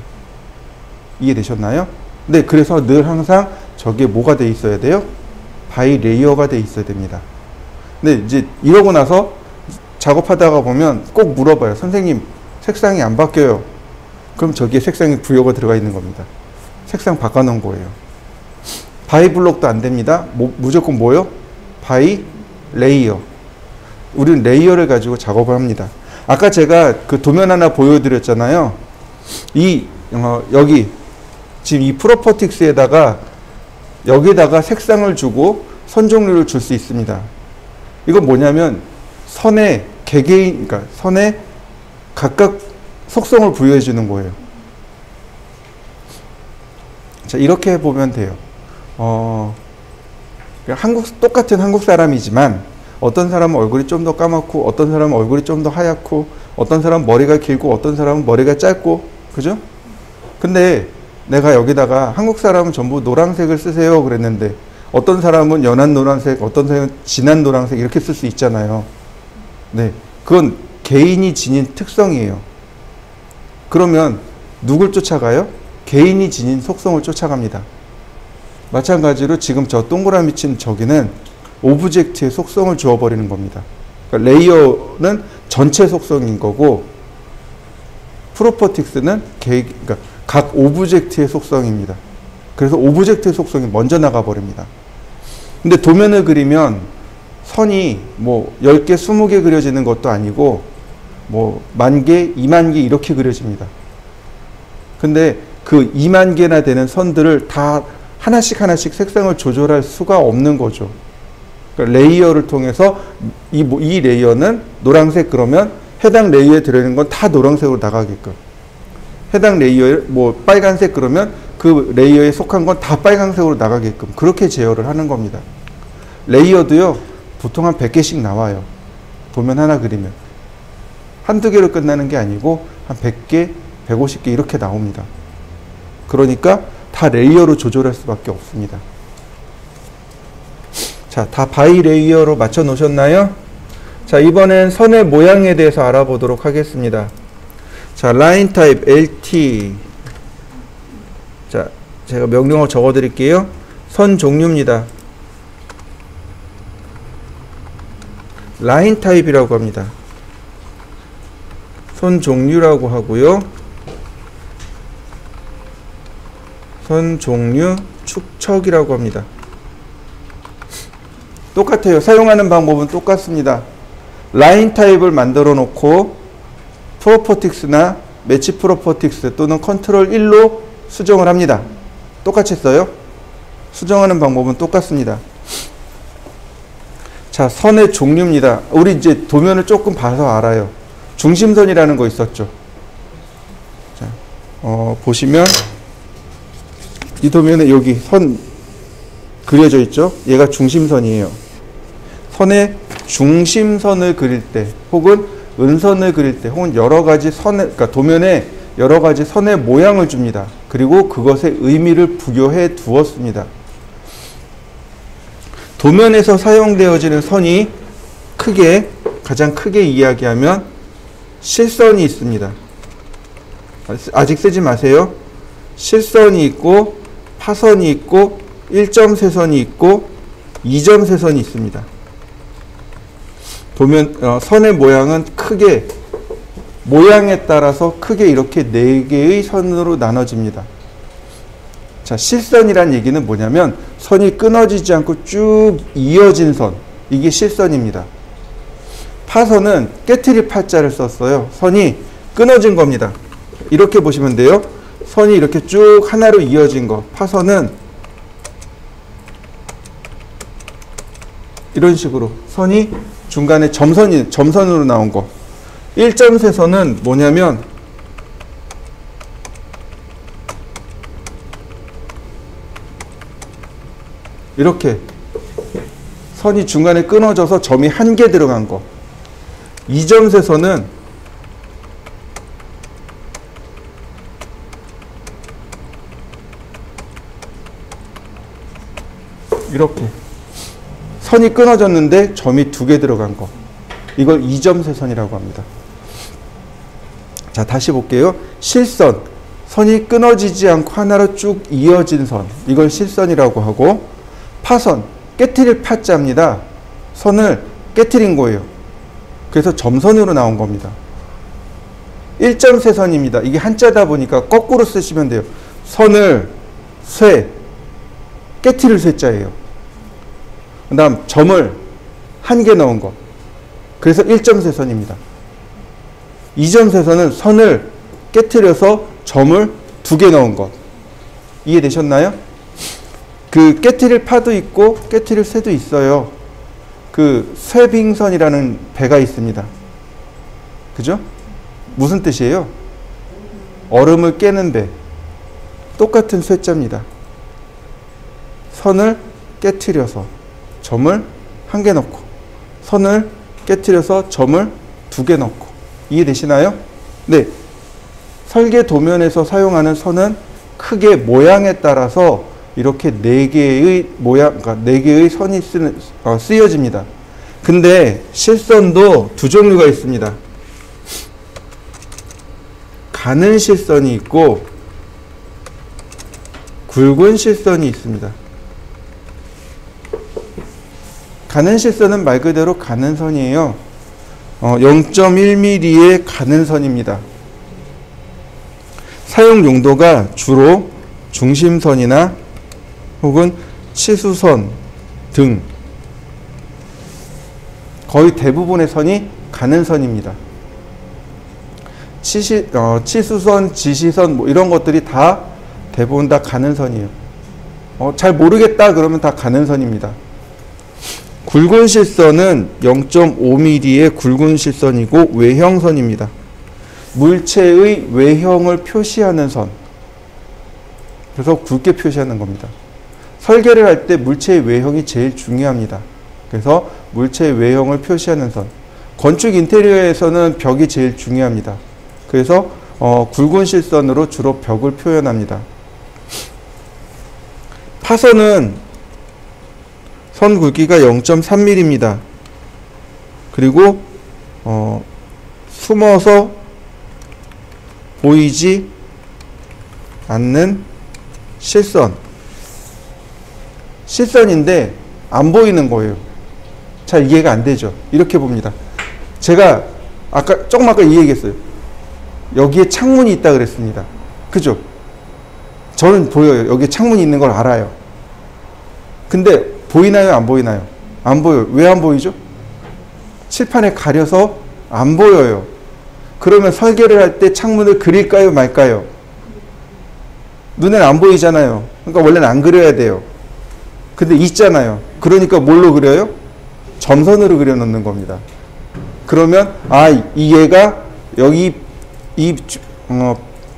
Speaker 1: 이해되셨나요? 네, 그래서 늘 항상 저기에 뭐가 돼 있어야 돼요? 바이 레이어가 돼 있어야 됩니다. 근데 이제 이러고 나서 작업하다가 보면 꼭 물어봐요. 선생님, 색상이 안 바뀌어요. 그럼 저기에 색상이 부여가 들어가 있는 겁니다. 색상 바꿔놓은 거예요. 바이 블록도 안 됩니다. 무조건 뭐요? 바이 레이어. 우리는 레이어를 가지고 작업을 합니다. 아까 제가 그 도면 하나 보여드렸잖아요. 여기 지금 이 프로퍼틱스에다가 여기다가 색상을 주고 선 종류를 줄 수 있습니다. 이건 뭐냐면 선의 개개인, 그러니까 선에 각각 속성을 부여해 주는 거예요. 자, 이렇게 보면 돼요. 똑같은 한국 사람이지만 어떤 사람은 얼굴이 좀 더 까맣고 어떤 사람은 얼굴이 좀 더 하얗고 어떤 사람은 머리가 길고 어떤 사람은 머리가 짧고, 그죠? 근데 내가 여기다가 한국 사람은 전부 노란색을 쓰세요 그랬는데 어떤 사람은 연한 노란색, 어떤 사람은 진한 노란색 이렇게 쓸 수 있잖아요. 네, 그건 개인이 지닌 특성이에요. 그러면 누굴 쫓아가요? 개인이 지닌 속성을 쫓아갑니다. 마찬가지로 지금 저 동그라미 친 저기는 오브젝트의 속성을 주어버리는 겁니다. 그러니까 레이어는 전체 속성인 거고 프로퍼틱스는 그러니까 각 오브젝트의 속성입니다. 그래서 오브젝트의 속성이 먼저 나가버립니다. 근데 도면을 그리면 선이 뭐 10개, 20개 그려지는 것도 아니고 뭐 10,000개, 20,000개 이렇게 그려집니다. 근데 그 20,000개나 되는 선들을 다 하나씩 색상을 조절할 수가 없는 거죠. 그러니까 레이어를 통해서 이 레이어는 노란색 그러면 해당 레이어에 들어있는 건 다 노란색으로 나가게끔, 해당 레이어에 뭐 빨간색 그러면 그 레이어에 속한 건 다 빨간색으로 나가게끔 그렇게 제어를 하는 겁니다. 레이어도요 보통 한 100개씩 나와요. 도면 하나 그리면 한두 개로 끝나는 게 아니고 한 100개, 150개 이렇게 나옵니다. 그러니까 다 레이어로 조절할 수밖에 없습니다. 자, 다 바이 레이어로 맞춰 놓으셨나요? 자, 이번엔 선의 모양에 대해서 알아보도록 하겠습니다. 자, 라인 타입 LT. 자, 제가 명령어 적어 드릴게요. 선 종류입니다. 라인 타입이라고 합니다. 선 종류라고 하고요. 선 종류 축척이라고 합니다. 똑같아요. 사용하는 방법은 똑같습니다. 라인 타입을 만들어 놓고 프로퍼틱스나 매치 프로퍼틱스 또는 컨트롤 1로 수정을 합니다. 똑같이 써요. 수정하는 방법은 똑같습니다. 자, 선의 종류입니다. 우리 이제 도면을 조금 봐서 알아요. 중심선이라는 거 있었죠. 자, 보시면 이 도면에 여기 선 그려져 있죠. 얘가 중심선이에요. 선의 중심선을 그릴 때 혹은 은선을 그릴 때 혹은 여러가지 선의, 그러니까 도면에 여러가지 선의 모양을 줍니다. 그리고 그것에 의미를 부여해 두었습니다. 도면에서 사용되어지는 선이 가장 크게 이야기하면 실선이 있습니다. 아직 쓰지 마세요. 실선이 있고 파선이 있고 1점 세선이 있고 2점 세선이 있습니다. 도면 선의 모양은 크게 모양에 따라서 크게 이렇게 4개의 선으로 나눠집니다. 자, 실선이란 얘기는 뭐냐면 선이 끊어지지 않고 쭉 이어진 선, 이게 실선입니다. 파선은 깨트릴 팔자를 썼어요. 선이 끊어진 겁니다. 이렇게 보시면 돼요. 선이 이렇게 쭉 하나로 이어진 거. 파선은 이런 식으로 선이 중간에 점선으로 나온 거. 1점 세선은 뭐냐면 이렇게 선이 중간에 끊어져서 점이 한 개 들어간 거. 2점 세선은 이렇게 선이 끊어졌는데 점이 2개 들어간 거. 이걸 2점 세선이라고 합니다. 자, 다시 볼게요. 실선, 선이 끊어지지 않고 하나로 쭉 이어진 선, 이걸 실선이라고 하고, 파선, 깨트릴 파자입니다. 선을 깨트린 거예요. 그래서 점선으로 나온 겁니다. 1점 세선입니다. 이게 한자다 보니까 거꾸로 쓰시면 돼요. 선을 쇠, 깨트릴 쇠자예요. 그 다음 점을 한 개 넣은 거. 그래서 1점세선입니다. 2점세선은 선을 깨트려서 점을 2개 넣은 것. 이해되셨나요? 그 깨트릴 파도 있고 깨트릴 새도 있어요. 그 쇠빙선이라는 배가 있습니다. 그죠? 무슨 뜻이에요? 얼음을 깨는 배. 똑같은 쇠자입니다. 선을 깨트려서 점을 1개 넣고, 선을 깨트려서 점을 2개 넣고. 이해되시나요? 네. 설계 도면에서 사용하는 선은 크게 모양에 따라서 이렇게 4개의 모양, 그러니까 4개의 선이 쓰여집니다. 근데 실선도 2종류가 있습니다. 가는 실선이 있고 굵은 실선이 있습니다. 가는 실선은 말 그대로 가는 선이에요. 0.1mm의 가는 선입니다. 사용 용도가 주로 중심선이나 혹은 치수선 등 거의 대부분의 선이 가는 선입니다. 치수선, 지시선 뭐 이런 것들이 다 대부분 다 가는 선이에요. 잘 모르겠다 그러면 다 가는 선입니다. 굵은 실선은 0.5mm의 굵은 실선이고 외형선입니다. 물체의 외형을 표시하는 선. 그래서 굵게 표시하는 겁니다. 설계를 할 때 물체의 외형이 제일 중요합니다. 그래서 물체의 외형을 표시하는 선. 건축 인테리어에서는 벽이 제일 중요합니다. 그래서 굵은 실선으로 주로 벽을 표현합니다. 파선은 선 굵기가 0.3mm입니다. 그리고 숨어서 보이지 않는 실선인데 안 보이는 거예요. 잘 이해가 안 되죠. 이렇게 봅니다. 제가 조금 아까 이 얘기했어요. 여기에 창문이 있다 그랬습니다. 그죠? 저는 보여요. 여기에 창문이 있는 걸 알아요. 근데 보이나요? 안 보이나요? 안 보여요. 왜 안 보이죠? 칠판에 가려서 안 보여요. 그러면 설계를 할 때 창문을 그릴까요? 말까요? 눈에는 안 보이잖아요. 그러니까 원래는 안 그려야 돼요. 근데 있잖아요. 그러니까 뭘로 그려요? 점선으로 그려놓는 겁니다. 그러면 이 얘가 여기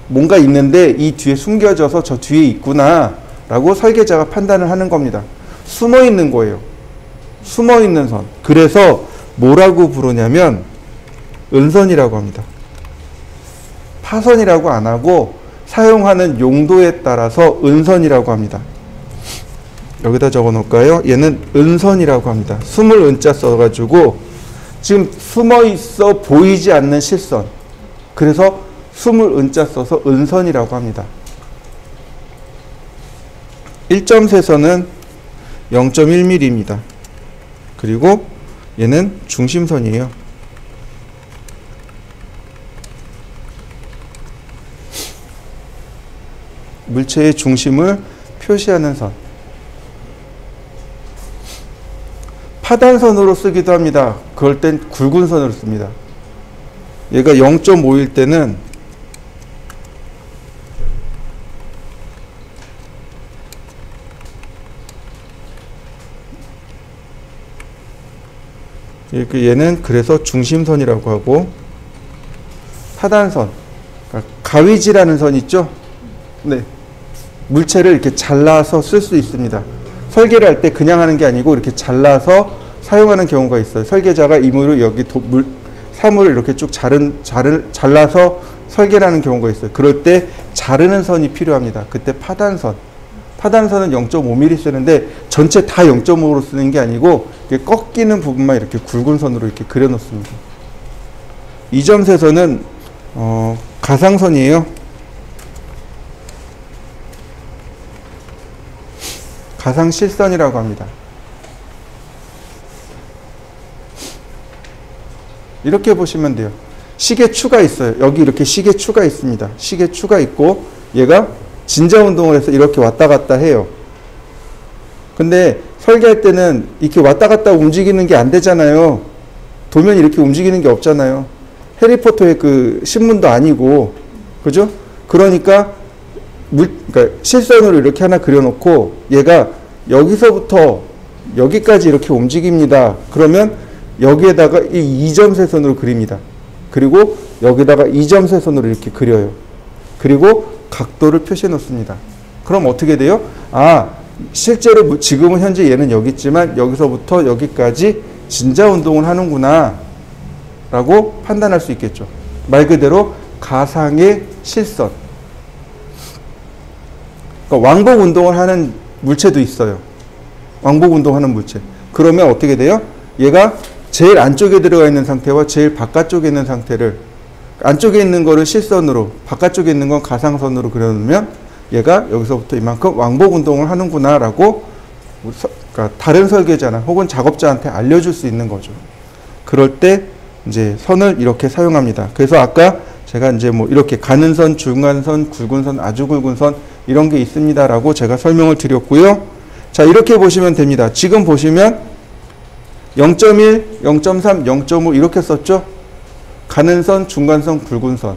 Speaker 1: 뭔가 있는데 이 뒤에 숨겨져서 저 뒤에 있구나 라고 설계자가 판단을 하는 겁니다. 숨어 있는 거예요. 숨어 있는 선. 그래서 뭐라고 부르냐면 은선이라고 합니다. 파선이라고 안 하고 사용하는 용도에 따라서 은선이라고 합니다. 여기다 적어 놓을까요? 얘는 은선이라고 합니다. 숨을 은자 써가지고 지금 숨어 있어 보이지 않는 실선. 그래서 숨을 은자 써서 은선이라고 합니다. 1점세선은 0.1mm입니다. 그리고 얘는 중심선이에요. 물체의 중심을 표시하는 선. 파단선으로 쓰기도 합니다. 그럴 땐 굵은 선으로 씁니다. 얘가 0.5일 때는 얘는 그래서 중심선이라고 하고, 파단선, 그러니까 가위질하는 선 있죠? 네. 물체를 이렇게 잘라서 쓸 수 있습니다. 설계를 할 때 그냥 하는 게 아니고 이렇게 잘라서 사용하는 경우가 있어요. 설계자가 이물을 여기 사물을 이렇게 쭉 잘라서 설계를 하는 경우가 있어요. 그럴 때 자르는 선이 필요합니다. 그때 파단선. 파단선은 0.5mm 쓰는데 전체 다 0.5로 쓰는 게 아니고 꺾이는 부분만 이렇게 굵은 선으로 이렇게 그려 놓습니다. 2점세선은 가상선이에요. 가상실선이라고 합니다. 이렇게 보시면 돼요. 시계추가 있어요. 여기 이렇게 시계추가 있습니다. 시계추가 있고 얘가 진자운동을 해서 이렇게 왔다 갔다 해요. 근데 설계할 때는 이렇게 왔다 갔다 움직이는 게 안 되잖아요. 도면이 이렇게 움직이는 게 없잖아요. 해리포터의 그 신문도 아니고, 그죠? 그러니까 그러니까 실선으로 이렇게 하나 그려놓고 얘가 여기서부터 여기까지 이렇게 움직입니다. 그러면 여기에다가 이 2점 세선으로 그립니다. 그리고 여기다가 2점 세선으로 이렇게 그려요. 그리고 각도를 표시해 놓습니다. 그럼 어떻게 돼요? 아, 실제로 지금은 현재 얘는 여기 있지만 여기서부터 여기까지 진자 운동을 하는구나 라고 판단할 수 있겠죠. 말 그대로 가상의 실선. 그러니까 왕복 운동을 하는 물체도 있어요. 왕복 운동하는 물체. 그러면 어떻게 돼요? 얘가 제일 안쪽에 들어가 있는 상태와 제일 바깥쪽에 있는 상태를, 안쪽에 있는 거를 실선으로, 바깥쪽에 있는 건 가상선으로 그려놓으면 얘가 여기서부터 이만큼 왕복 운동을 하는구나 라고 그러니까 다른 설계자나 혹은 작업자한테 알려줄 수 있는 거죠. 그럴 때 이제 선을 이렇게 사용합니다. 그래서 아까 제가 이제 뭐 이렇게 가는 선, 중간 선, 굵은 선, 아주 굵은 선 이런 게 있습니다라고 제가 설명을 드렸고요. 자, 이렇게 보시면 됩니다. 지금 보시면 0.1, 0.3, 0.5 이렇게 썼죠? 가는 선, 중간 선, 굵은 선.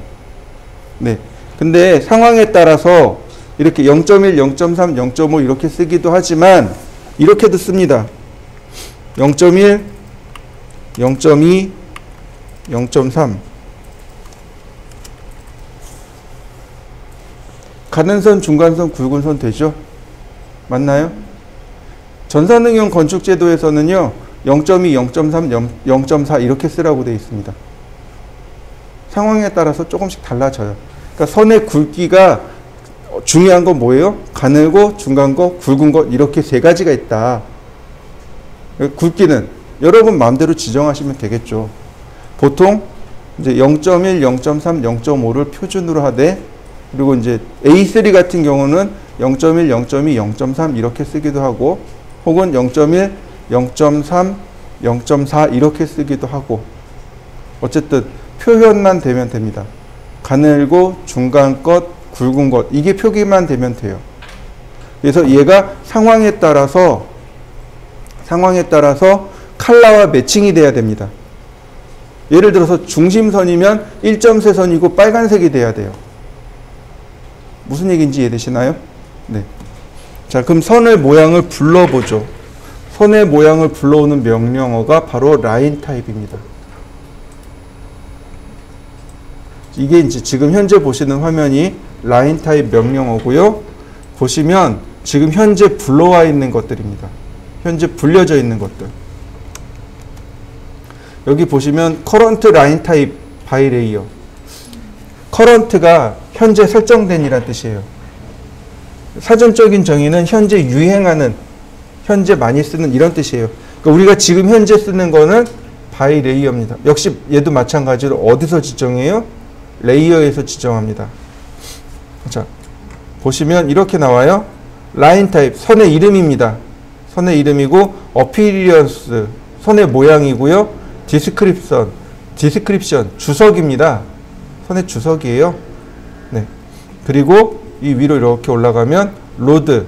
Speaker 1: 네. 근데 상황에 따라서 이렇게 0.1, 0.3, 0.5 이렇게 쓰기도 하지만 이렇게도 씁니다. 0.1, 0.2, 0.3. 가는 선, 중간 선, 굵은 선 되죠? 맞나요? 전산응용 건축제도에서는요. 0.2, 0.3, 0.4 이렇게 쓰라고 되어 있습니다. 상황에 따라서 조금씩 달라져요. 그러니까 선의 굵기가 중요한 건 뭐예요? 가늘고 중간 거, 굵은 거 이렇게 세 가지가 있다. 굵기는 여러분 마음대로 지정하시면 되겠죠. 보통 이제 0.1, 0.3, 0.5를 표준으로 하되 그리고 이제 A3 같은 경우는 0.1, 0.2, 0.3 이렇게 쓰기도 하고 혹은 0.1, 0.3, 0.4 이렇게 쓰기도 하고 어쨌든 표현만 되면 됩니다. 가늘고 중간 것, 굵은 것 이게 표기만 되면 돼요. 그래서 얘가 상황에 따라서 컬러와 매칭이 돼야 됩니다. 예를 들어서 중심선이면 1.3선이고 빨간색이 돼야 돼요. 무슨 얘기인지 이해되시나요? 네. 자, 그럼 선의 모양을 불러보죠. 선의 모양을 불러오는 명령어가 바로 라인 타입입니다. 이게 이제 지금 현재 보시는 화면이 라인 타입 명령어고요. 보시면 지금 현재 불러와 있는 것들입니다. 현재 불려져 있는 것들. 여기 보시면 current line type by layer. current가 현재 설정된 이란 뜻이에요. 사전적인 정의는 현재 유행하는, 현재 많이 쓰는 이런 뜻이에요. 그러니까 우리가 지금 현재 쓰는 거는 by layer입니다. 역시 얘도 마찬가지로 어디서 지정해요? 레이어에서 지정합니다. 자, 보시면 이렇게 나와요. 라인 타입, 선의 이름입니다. 선의 이름이고 어피리언스, 선의 모양이고요. 디스크립션, 주석입니다. 선의 주석이에요. 네. 그리고 이 위로 이렇게 올라가면 로드,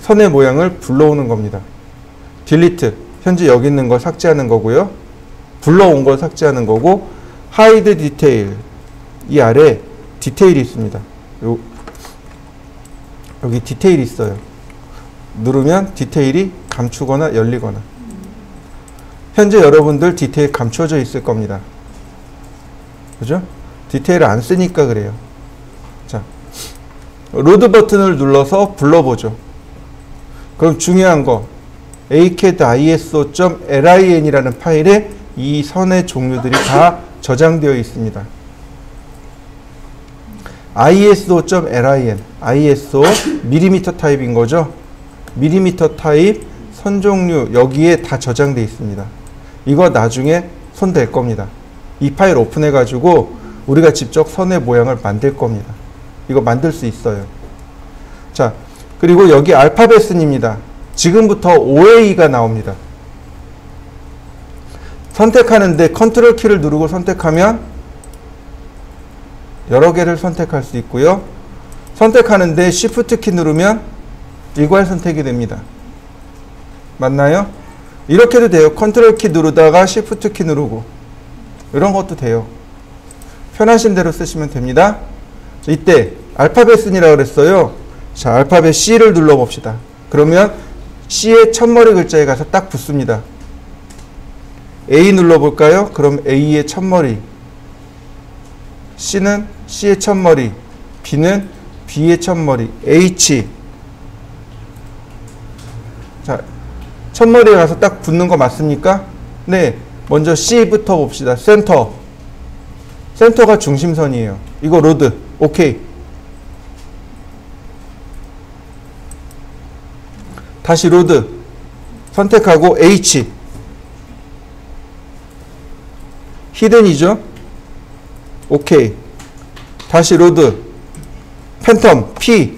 Speaker 1: 선의 모양을 불러오는 겁니다. 딜리트, 현재 여기 있는 걸 삭제하는 거고요. 불러온 걸 삭제하는 거고, 하이드 디테일, 이 아래 디테일이 있습니다. 여기 디테일이 있어요. 누르면 디테일이 감추거나 열리거나. 현재 여러분들 디테일 감춰져 있을 겁니다. 그죠? 디테일을 안 쓰니까 그래요. 자, 로드 버튼을 눌러서 불러보죠. 그럼 중요한 거 acad.iso.lin이라는 파일에 이 선의 종류들이 다 저장되어 있습니다. iso.lin, ISO 밀리미터 타입인 거죠. 밀리미터 타입 선 종류 여기에 다 저장되어 있습니다. 이거 나중에 손 댈 겁니다. 이 파일 오픈해 가지고 우리가 직접 선의 모양을 만들 겁니다. 이거 만들 수 있어요. 자, 그리고 여기 알파벳입니다. 지금부터 OA가 나옵니다. 선택하는데 컨트롤 키를 누르고 선택하면 여러 개를 선택할 수 있고요. 선택하는데 Shift 키 누르면 일괄 선택이 됩니다. 맞나요? 이렇게도 돼요. 컨트롤 키 누르다가 시프트 키 누르고 이런 것도 돼요. 편하신 대로 쓰시면 됩니다. 이때 알파벳 순이라고 그랬어요. 자, 알파벳 C를 눌러봅시다. 그러면 C의 첫머리 글자에 가서 딱 붙습니다. A 눌러볼까요? 그럼 A의 첫머리, C는 C의 첫머리, B는 B의 첫머리, H. 자, 첫머리에 가서 딱 붙는 거 맞습니까? 네. 먼저 C부터 봅시다. 센터. 센터가 중심선이에요. 이거 로드. 오케이. 다시 로드. 선택하고 H. 히든이죠? 오케이. 다시 로드. 팬텀. P.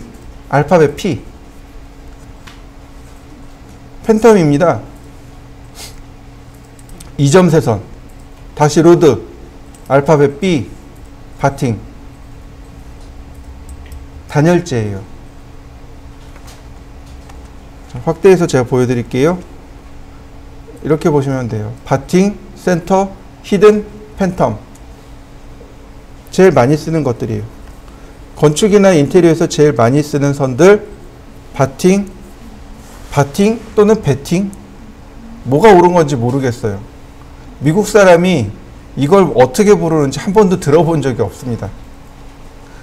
Speaker 1: 알파벳 P. 팬텀입니다. 2점 세선. 다시 로드. 알파벳 B. 바팅. 단열재예요. 자, 확대해서 제가 보여드릴게요. 이렇게 보시면 돼요. 바팅, 센터, 히든, 팬텀. 제일 많이 쓰는 것들이에요. 건축이나 인테리어에서 제일 많이 쓰는 선들, 바팅 또는 배팅. 뭐가 옳은 건지 모르겠어요. 미국 사람이 이걸 어떻게 부르는지 한 번도 들어본 적이 없습니다.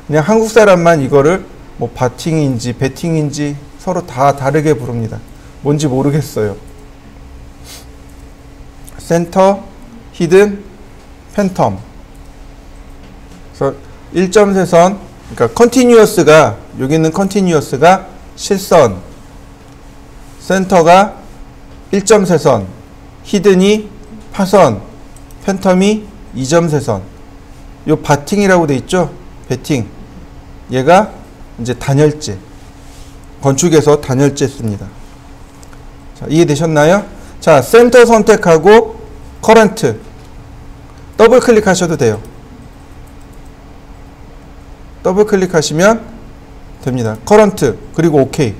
Speaker 1: 그냥 한국 사람만 이거를 뭐 바팅인지 배팅인지 서로 다 다르게 부릅니다. 뭔지 모르겠어요. 센터, 히든, 팬텀. 그래서 1점 세선, 그러니까 컨티뉴어스가, 여기는 컨티뉴어스가 실선, 센터가 1점 세선, 히든이 파선, 팬텀이 2점 세선. 요 바팅이라고 돼 있죠? 배팅. 얘가 이제 단열재. 건축에서 단열재 씁니다. 자, 이해되셨나요? 자, 센터 선택하고 커런트. 더블 클릭하셔도 돼요. 더블 클릭하시면 됩니다. 커런트. 그리고 오케이.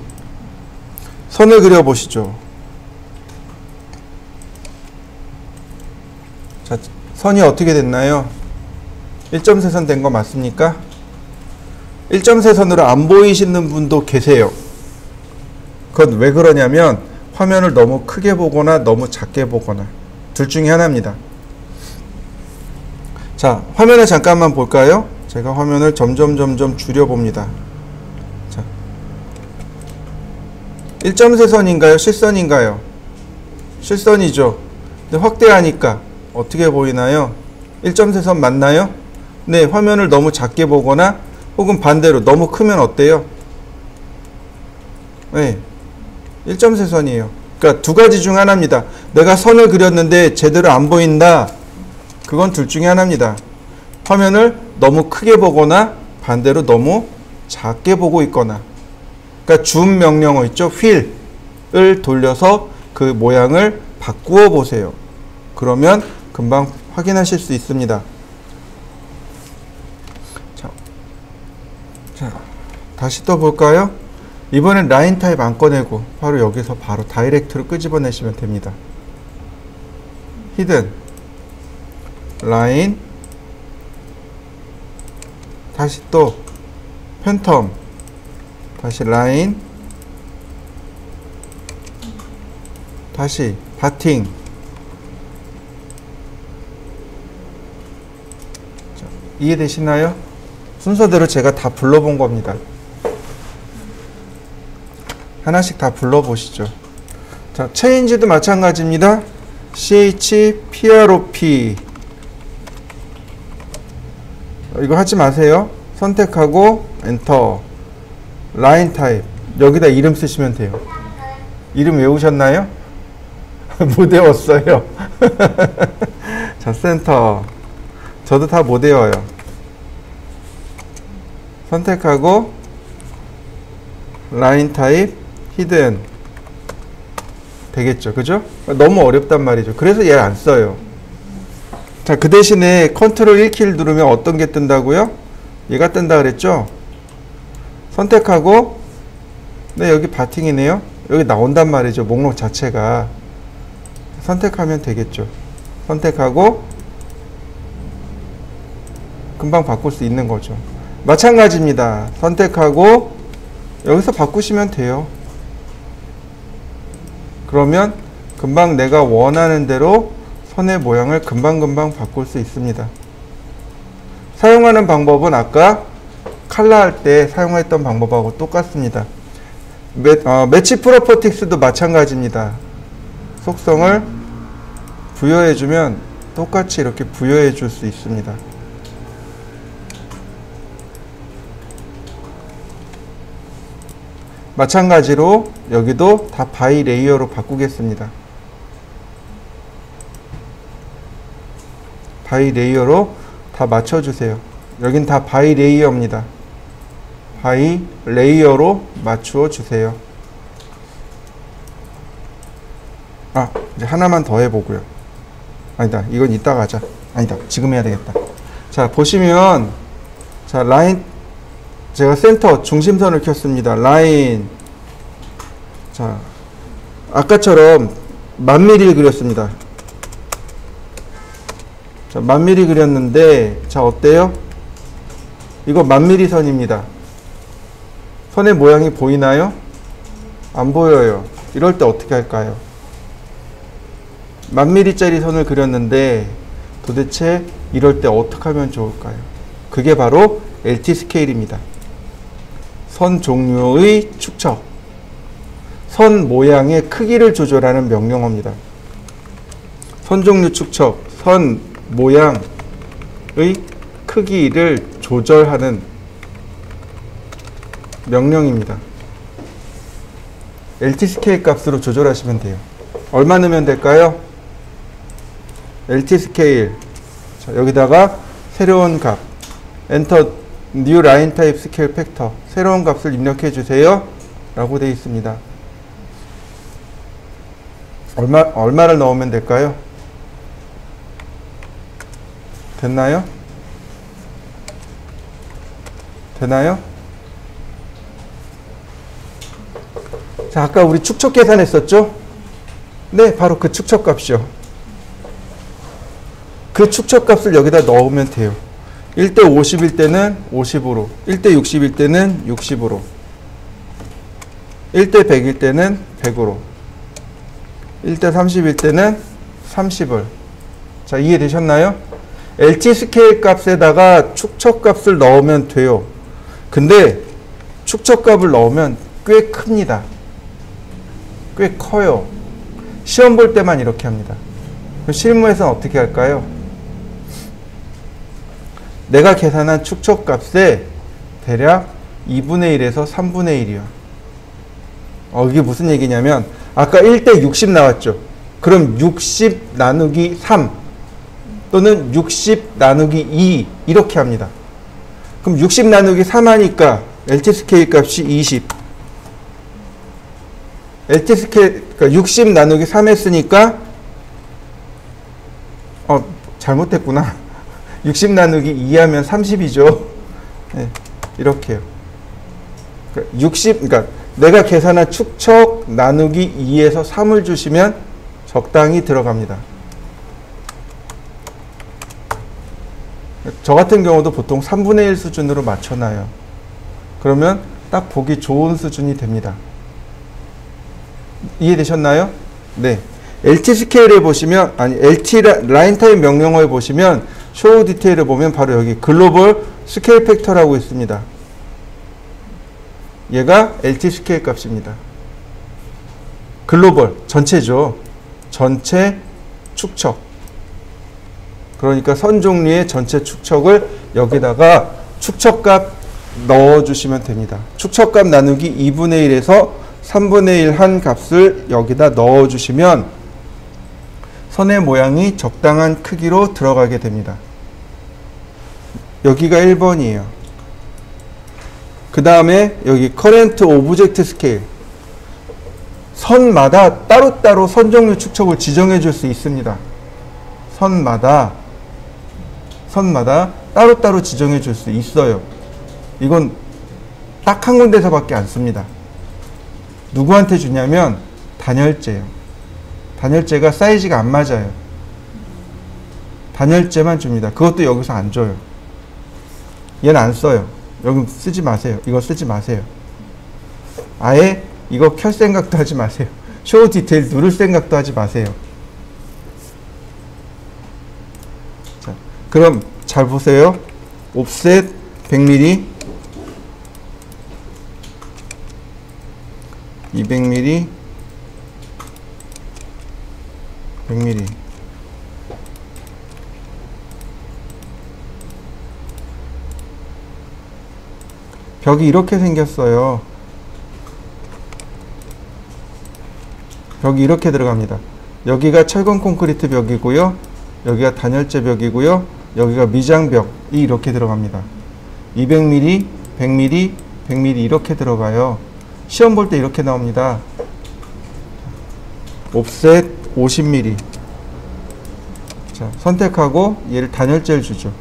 Speaker 1: 선을 그려보시죠. 자, 선이 어떻게 됐나요? 1점 세선 된 거 맞습니까? 1점 세선으로 안 보이시는 분도 계세요. 그건 왜 그러냐면 화면을 너무 크게 보거나 너무 작게 보거나 둘 중에 하나입니다. 자, 화면을 잠깐만 볼까요? 제가 화면을 점점 줄여봅니다. 자, 1점 세선인가요? 실선인가요? 실선이죠. 근데 확대하니까 어떻게 보이나요? 1점 세선 맞나요? 네, 화면을 너무 작게 보거나 혹은 반대로 너무 크면 어때요? 네, 1점 세선이에요. 그러니까 두 가지 중 하나입니다. 내가 선을 그렸는데 제대로 안 보인다. 그건 둘 중에 하나입니다. 화면을 너무 크게 보거나 반대로 너무 작게 보고 있거나. 그러니까 줌 명령어 있죠? 휠을 돌려서 그 모양을 바꾸어 보세요. 그러면 금방 확인하실 수 있습니다. 자, 다시 또 볼까요? 이번엔 라인 타입 안 꺼내고 바로 여기서 바로 다이렉트로 끄집어내시면 됩니다. 히든, 라인, 다시 또 팬텀, 다시 라인, 다시 바팅. 자, 이해되시나요? 순서대로 제가 다 불러본 겁니다. 하나씩 다 불러보시죠. 자, 체인지도 마찬가지입니다. CH, PROP. 이거 하지 마세요. 선택하고 엔터. 라인 타입. 여기다 이름 쓰시면 돼요. 이름 외우셨나요? 못 외웠어요. 자, 센터. 저도 다 못 외워요. 선택하고 라인 타입, 히든. 되겠죠, 그죠? 너무 어렵단 말이죠. 그래서 얘를 안 써요. 자, 그 대신에 컨트롤 1키를 누르면 어떤 게 뜬다고요? 얘가 뜬다 그랬죠? 선택하고, 네, 여기 바팅이네요. 여기 나온단 말이죠, 목록 자체가. 선택하면 되겠죠. 선택하고 금방 바꿀 수 있는 거죠. 마찬가지입니다. 선택하고 여기서 바꾸시면 돼요. 그러면 금방 내가 원하는 대로 선의 모양을 금방금방 바꿀 수 있습니다. 사용하는 방법은 아까 칼라 할 때 사용했던 방법하고 똑같습니다. 매치 프로퍼티스도 마찬가지입니다. 속성을 부여해주면 똑같이 이렇게 부여해 줄 수 있습니다. 마찬가지로 여기도 다 바이 레이어로 바꾸겠습니다. 바이 레이어로 다 맞춰주세요. 여긴 다 바이 레이어입니다. 바이 레이어로 맞추어 주세요. 이제 하나만 더 해보고요. 아니다, 이건 이따가 하자. 아니다, 지금 해야 되겠다. 자, 보시면, 자, 라인, 제가 센터 중심선을 켰습니다. 라인. 자, 아까처럼 10,000mm를 그렸습니다. 자, 10,000mm 그렸는데, 자, 어때요? 이거 10,000mm 선입니다. 선의 모양이 보이나요? 안 보여요. 이럴 때 어떻게 할까요? 10,000mm짜리 선을 그렸는데 도대체 이럴 때 어떻게 하면 좋을까요? 그게 바로 LT 스케일입니다. 선 종류의 축척, 선 모양의 크기를 조절하는 명령어입니다. 선 종류 축척, 선 모양의 크기를 조절하는 명령입니다. LT 스케일 값으로 조절하시면 돼요. 얼마 넣으면 될까요? LT 스케일. 자, 여기다가 새로운 값. 엔터 뉴 라인 타입 스케일 팩터. 새로운 값을 입력해 주세요. 라고 되어 있습니다. 얼마를 넣으면 될까요? 됐나요? 되나요? 자, 아까 우리 축척 계산했었죠? 네, 바로 그 축척 값이요. 그 축척 값을 여기다 넣으면 돼요. 1대 50일 때는 50으로, 1대 60일 때는 60으로, 1대 100일 때는 100으로, 1대 30일 때는 30을. 자, 이해되셨나요? LT 스케일 값에다가 축척 값을 넣으면 돼요. 근데 축척 값을 넣으면 꽤 큽니다. 꽤 커요. 시험 볼 때만 이렇게 합니다. 실무에서는 어떻게 할까요? 내가 계산한 축척 값에 대략 2분의 1에서 3분의 1이요. 이게 무슨 얘기냐면 아까 1대 60 나왔죠. 그럼 60 나누기 3 또는 60 나누기 2 이렇게 합니다. 그럼 60 나누기 3 하니까 LT 스케일 값이 20. LT 스케일, 그러니까 60 나누기 3 했으니까 잘못했구나. 60 나누기 2 하면 30이죠. 네, 이렇게요. 그러니까 내가 계산한 축척 나누기 2에서 3을 주시면 적당히 들어갑니다. 저 같은 경우도 보통 3분의 1 수준으로 맞춰놔요. 그러면 딱 보기 좋은 수준이 됩니다. 이해되셨나요? 네. LT 스케일에 보시면, LT 라인 타입 명령어에 보시면 쇼 디테일을 보면 바로 여기 글로벌 스케일 팩터라고 있습니다. 얘가 LT 스케일 값입니다. 글로벌, 전체죠. 전체 축척. 그러니까 선 종류의 전체 축척을 여기다가 축척값 넣어주시면 됩니다. 축척값 나누기 2분의 1에서 3분의 1 한 값을 여기다 넣어주시면 선의 모양이 적당한 크기로 들어가게 됩니다. 여기가 1번이에요. 그 다음에 여기 Current Object Scale. 선마다 따로따로 선 종류 축척을 지정해 줄 수 있습니다. 선마다 따로따로 지정해 줄 수 있어요. 이건 딱 한 군데서밖에 안 씁니다. 누구한테 주냐면 단열재예요. 단열재가 사이즈가 안 맞아요. 단열재만 줍니다. 그것도 여기서 안 줘요. 얘는 안 써요. 여기 쓰지 마세요. 이거 쓰지 마세요. 아예 이거 켤 생각도 하지 마세요. 쇼 디테일 누를 생각도 하지 마세요. 자, 그럼 잘 보세요. 옵셋 100mm, 200mm, 100mm. 벽이 이렇게 생겼어요. 벽이 이렇게 들어갑니다. 여기가 철근 콘크리트 벽이고요. 여기가 단열재 벽이고요. 여기가 미장벽이 이렇게 들어갑니다. 200mm, 100mm, 100mm 이렇게 들어가요. 시험 볼 때 이렇게 나옵니다. 옵셋 50mm. 자, 선택하고 얘를 단열재를 주죠.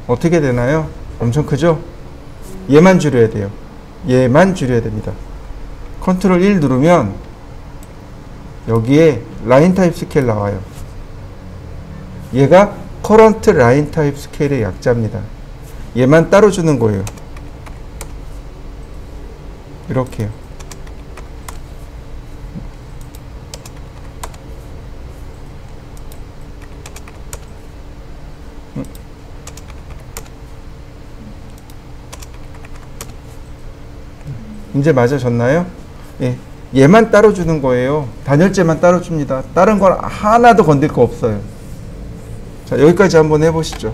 Speaker 1: 어떻게 되나요? 엄청 크죠? 얘만 줄여야 돼요. 얘만 줄여야 됩니다. 컨트롤 1 누르면 여기에 라인 타입 스케일 나와요. 얘가 커런트 라인 타입 스케일의 약자입니다. 얘만 따로 주는 거예요. 이렇게요. 이제 맞아졌나요? 예, 얘만 따로 주는 거예요. 단열재만 따로 줍니다. 다른 건 하나도 건들 거 없어요. 자, 여기까지 한번 해보시죠.